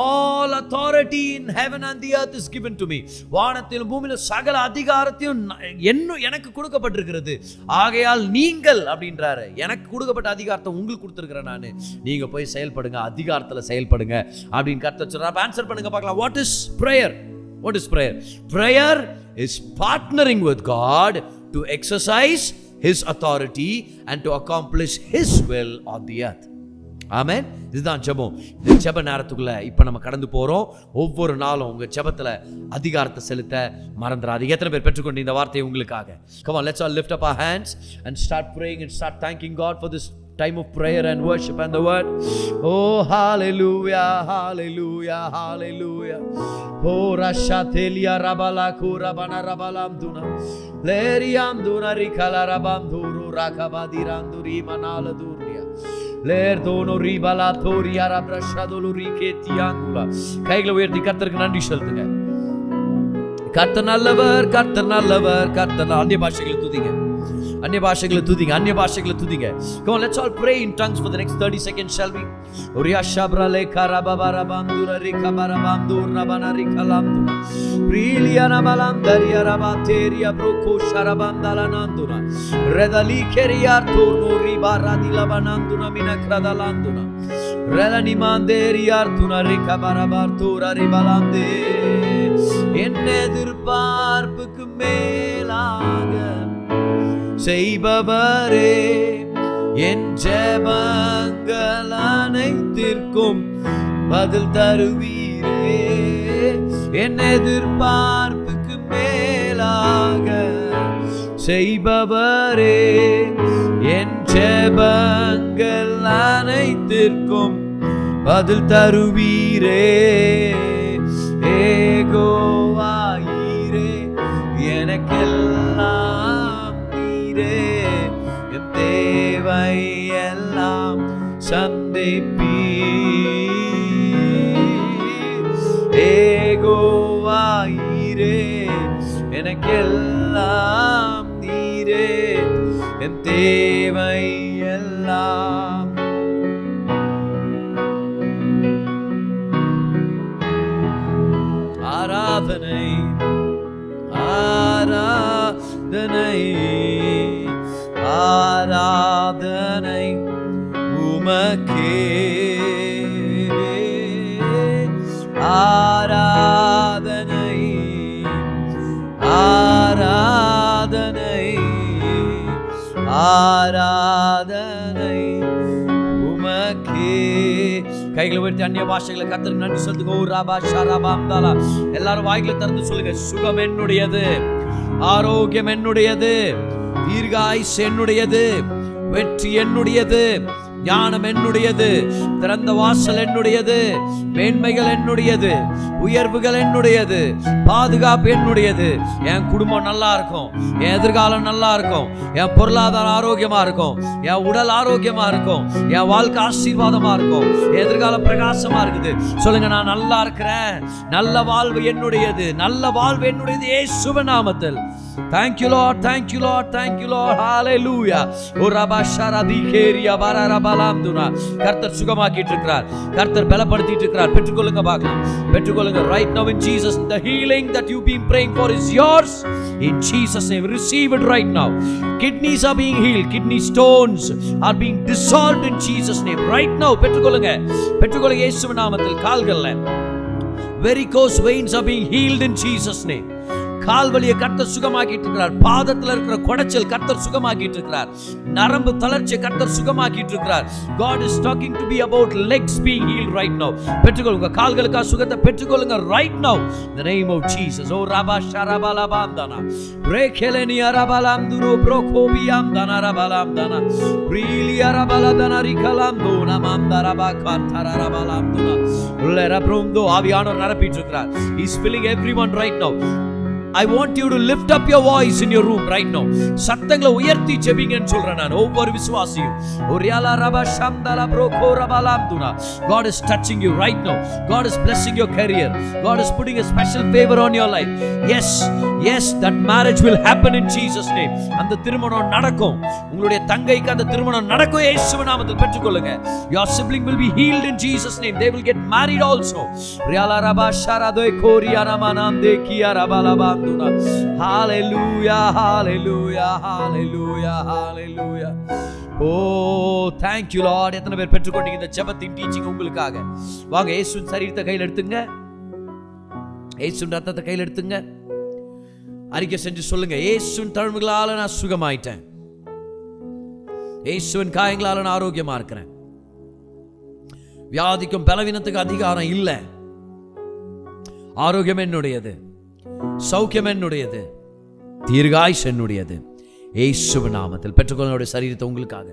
all authority in heaven and the earth is given to me. வானத்திலும் பூமியிலும் சகல அதிகாரத்தையும் எனக்கு கொடுக்கப்பட்டிருக்கிறது. ஆகையால் நீங்கள் அப்படின்றாரு, எனக்கு கொடுக்கப்பட்ட அதிகாரத்தை உங்களுக்கு கொடுத்திருக்கிறேன் நானு, நீங்க போய் செயல்படுங்க, அதிகாரத்துல செயல்படுங்க அப்படின்னு கர்த்தர் சொல்றார். ஆன்சர் பண்ணுங்க பார்க்கலாம். What is prayer? What is prayer? Prayer is partnering with God to exercise His authority and to accomplish His will on the earth. ஆமென். இதுதான் ஜெபம். இந்த ஜெப நேரத்துக்குள்ள இப்ப நம்ம கடந்து போறோம். ஒவ்வொரு நாளும் உங்க ஜெபத்துல அதிகாரத்தை செலுத்த மறந்துடாதீங்க. எத்தனை பேர் பெற்றுக்கொண்டு இந்த வார்த்தையை உங்களுக்காக? Come on, let's all lift up our hands and start praying and start thanking God for this time of prayer and worship and the word. Oh hallelujah, hallelujah, hallelujah. Oh rashatelia rabala kurabana rabalam duna leriam duna rikala rabam duru rakabadirandu manala durya lerdono ribala toria rabrashadolu riketiangula. கைகளை உயர்த்தி கர்த்தருக்கு நன்றி செலுத்துங்க. கர்த்தர் நல்லவர், கர்த்தர் நல்லவர், கர்த்தர். அந்நிய பாஷைகளை துதிங்க, அந்நிய பாஷைகளை துதிங்க, அந்நிய பாஷைகளை துதிங்க. Come on, let's all pray in tongues for the next 30 seconds, shall we? Oriya shabra le karabara bandura rikabara bandura bana rikalamduna briliana malandaria rabateria broko sharabandala nanduna redali keria turno ribara dilabananduna minakradlanduna relani manderia artuna rikabara bartura ribalande என்னெதிர்பார்ப்புக்கு மேலாக செய்பவரே என் ஜெபங்கள் அனைத்திற்கும் பதில் தருவீரே என் எதிர்பார்ப்புக்கு மேலாக செய்பவரே, என் ஜெபங்கள் அனைத்திற்கும் பதில் தருவீரே. ஏகோவாயிரே, எனக்கெல்லாம் நீரே, என் தேவை எல்லாம் சந்திப்பீர். ஏகோவாயிரே, எனக்கெல்லாம் நீரே, என் தேவை எல்லாம். ஆராதனை ஆராதனை ஆராதனை உமக்கே, ஆராதனை ஆராதனை ஆராதனை உமக்கே. கைகளை உயர்த்தி அந்நிய பாஷைகளை கர்த்தருக்கு நன்றி சொல்லுங்க. ஓ ராபா ஷாராபாம் தாலா. எல்லாரும் வாய்களை திறந்து சொல்லுங்க. சுகம் என்னுடையது, ஆரோக்கியம் என்னுடையது, தீர்காயுஸ் என்னுடையது, வெற்றி என்னுடையது, ஞானம் என்னுடையது, திறந்த வாசல் என்னுடையது, மேன்மைகள் என்னுடையது, உயர்வுகள் என்னுடையது, பாதுகாப்பு என்னுடையது. என் குடும்பம் நல்லா இருக்கும், என் எதிர்காலம் நல்லா இருக்கும், என் பொருளாதார ஆரோக்கியமா இருக்கும், என் உடல் ஆரோக்கியமா இருக்கும், என் வாழ்க்கை ஆசீர்வாதமா இருக்கும், என் எதிர்காலம் பிரகாசமா இருக்குது. சொல்லுங்க, நான் நல்லா இருக்கிறேன், நல்ல வாழ்வு என்னுடையது, நல்ல வாழ்வு என்னுடையது இயேசுவின் நாமத்தில். Thank you Lord, thank you Lord, thank you Lord, hallelujah. O rabba sharadi keria bararabalamduna. கர்த்தர் சுகமாக்கிட்டு இருக்கிறார், கர்த்தர் பலப்படுத்திட்டு இருக்கிறார். பெற்றுக்கொள்ளுங்க, பார்க்கலாம், பெற்றுக்கொள்ளுங்க. Right now in Jesus, the healing that you've been praying for is yours in Jesus name. Receive it right now. Kidneys are being healed, kidney stones are being dissolved in Jesus name right now. பெற்றுக்கொள்ளுங்க, பெற்றுக்கொள்ளுங்க இயேசுவின் நாமத்தில். கால்கள்ல varicose veins are being healed in Jesus name. கால்வலியை கர்த்தர் சுகமாக்கிட்டு இருக்கிறார். பாதத்தில் இருக்கிற குடைச்சல் கர்த்தர் சுகமாக்கிட்டு இருக்கிறார். நரம்பு தளர்ச்சி கர்த்தர் சுகமாக்கிட்டு இருக்கிறார். God is talking to me about legs being healed right now. பெற்றுக்கொள்ளுங்க, கால்களுக்கு சுகத்தை பெற்றுக்கொள்ளுங்க right now in the name of Jesus. ஓ ராபா ஷரபலபாம்தனா பிரேகெலனி அரபலாம்துரு ப்ரோகோபியாம் தனரபலாம்தனா ப்ரீலி அரபலதனா ரிகலாம்தோனா மாம்தரபா கார்த்தரபலாம்துனா லெரப்ரோம்தோ. ஆவியானவர் நிரப்பிட்டு இருக்கிறார். He is filling everyone right now. I want you to lift up your voice in your room right now. சத்தங்களை உயர்த்தி ஜெபிங்கன்னு சொல்றேன் நான். ஒவ்வொரு விசுவாசியும் ஒரியாலா ரபா ஷம்தலா ப்ரோகோ ரபலாம்துனா. God is touching you right now. God is blessing your career. God is putting a special favor on your life. Yes, yes, that marriage will happen in Jesus name. அந்த திருமணம் நடக்கும். உங்களுடைய தங்கைக்கு அந்த திருமணம் நடக்கும் இயேசுவின் நாமத்தில். பெற்றுக்கொள்ளுங்க. Your sibling will be healed in Jesus name. They will get married also. ஒரியாலா Rafah ஷரதோய் கோரியானா மனாந்தே Kia ரபலபா. Hallelujah, hallelujah, hallelujah, hallelujah. Oh, thank you Lord. எத்தனை பேர் பெற்றுக்கொண்டீங்க இந்த ஜெபத்தின் டீச்சிங் உங்களுக்காக? வாங்க, இயேசுவின் சரீரத்தை கையில் எடுத்துங்க, இயேசுவின் ரத்தத்தை கையில் எடுத்துங்க. அறிக்கை செஞ்சு சொல்லுங்க, இயேசுவின் தழும்புகளால நான் சுகமாயிட்டேன், இயேசுவின் காயங்களால நான் ஆரோக்கியமா இருக்கிறேன், வியாதிக்கும் பலவீனத்துக்கு அதிகாரம் இல்லை, ஆரோக்கியம் என்னுடையது, சௌக்கியம் என்னுடையது, தீர்காயுஸ் என்னுடையது இயேசுவின் நாமத்தில். பெற்றுக்கொள்ளுடைய சரீரத்தை உங்களுக்காக.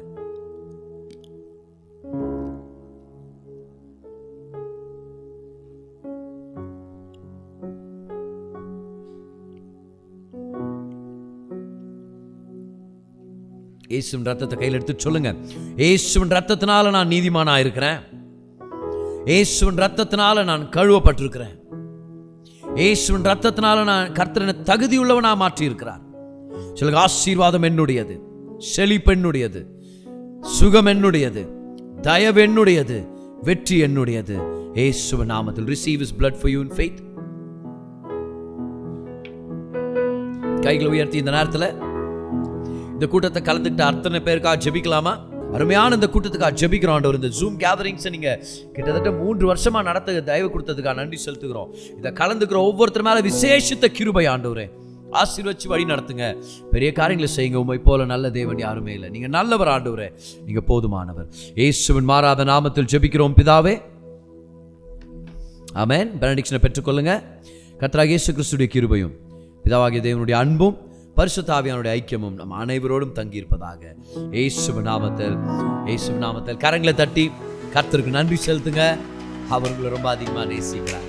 இயேசுவின் ரத்தத்தை கையில் எடுத்து சொல்லுங்க, இயேசுவின் ரத்தத்தினால நான் நீதிமானா இருக்கிறேன், இயேசுவின் ரத்தத்தினால நான் கழுவப்பட்டிருக்கிறேன், இயேசுவின் ரத்தத்தினால நான் கர்த்தரை தகுதியுள்ளவனா மாற்றி இருக்கிறார். சொல்லுங்க, ஆசீர்வாதம் என்னுடையது, செழிப்பு என்னுடையது, சுகம் என்னுடையது, தயவு என்னுடையது, வெற்றி என்னுடையது இயேசுவின் நாமத்தில். Receive his blood for you in faith. கைகளை உயர்த்தி இந்த நேரத்தில் இந்த கூட்டத்தை கலந்துக்கிட்ட அத்தனை பேருக்காக ஜெபிக்கலாமா? அருமையான இந்த கூட்டத்துக்காக ஜெபிக்கிறோம் ஆண்டவர். இந்த ஜூம் கேதரிங்ஸை நீங்கள் கிட்டத்தட்ட 3 வருஷமா நடத்த தயவு கொடுத்ததுக்காக நன்றி செலுத்துகிறோம். இதை கலந்துக்கிற ஒவ்வொருத்தர் மேலே விசேஷித்த கிருபை ஆண்டவரே ஆசீர்வதிச்சு வழி நடத்துங்க. பெரிய காரியங்களை செய்யுங்க. உம்மை போல நல்ல தேவன் யாருமே இல்லை. நீங்கள் நல்லவர் ஆண்டவரே, நீங்கள் போதுமானவர். இயேசுவின் மாறாத நாமத்தில் ஜெபிக்கிறோம் பிதாவே, ஆமென். பெனடிக்ஷனை பெற்றுக்கொள்ளுங்க. கர்த்தராகிய இயேசு கிறிஸ்துடைய கிருபையும் பிதாவாகிய தேவனுடைய அன்பும் பரிசுத்த ஆவியானுடைய ஐக்கியமும் நம் அனைவரோடும் தங்கியிருப்பதாக. இயேசுவின் நாமத்தில் கரங்களை தட்டி கர்த்தருக்கு நன்றி செலுத்துங்க. அவர் உங்களை ரொம்ப அதிகமாக நேசிக்கிறார்.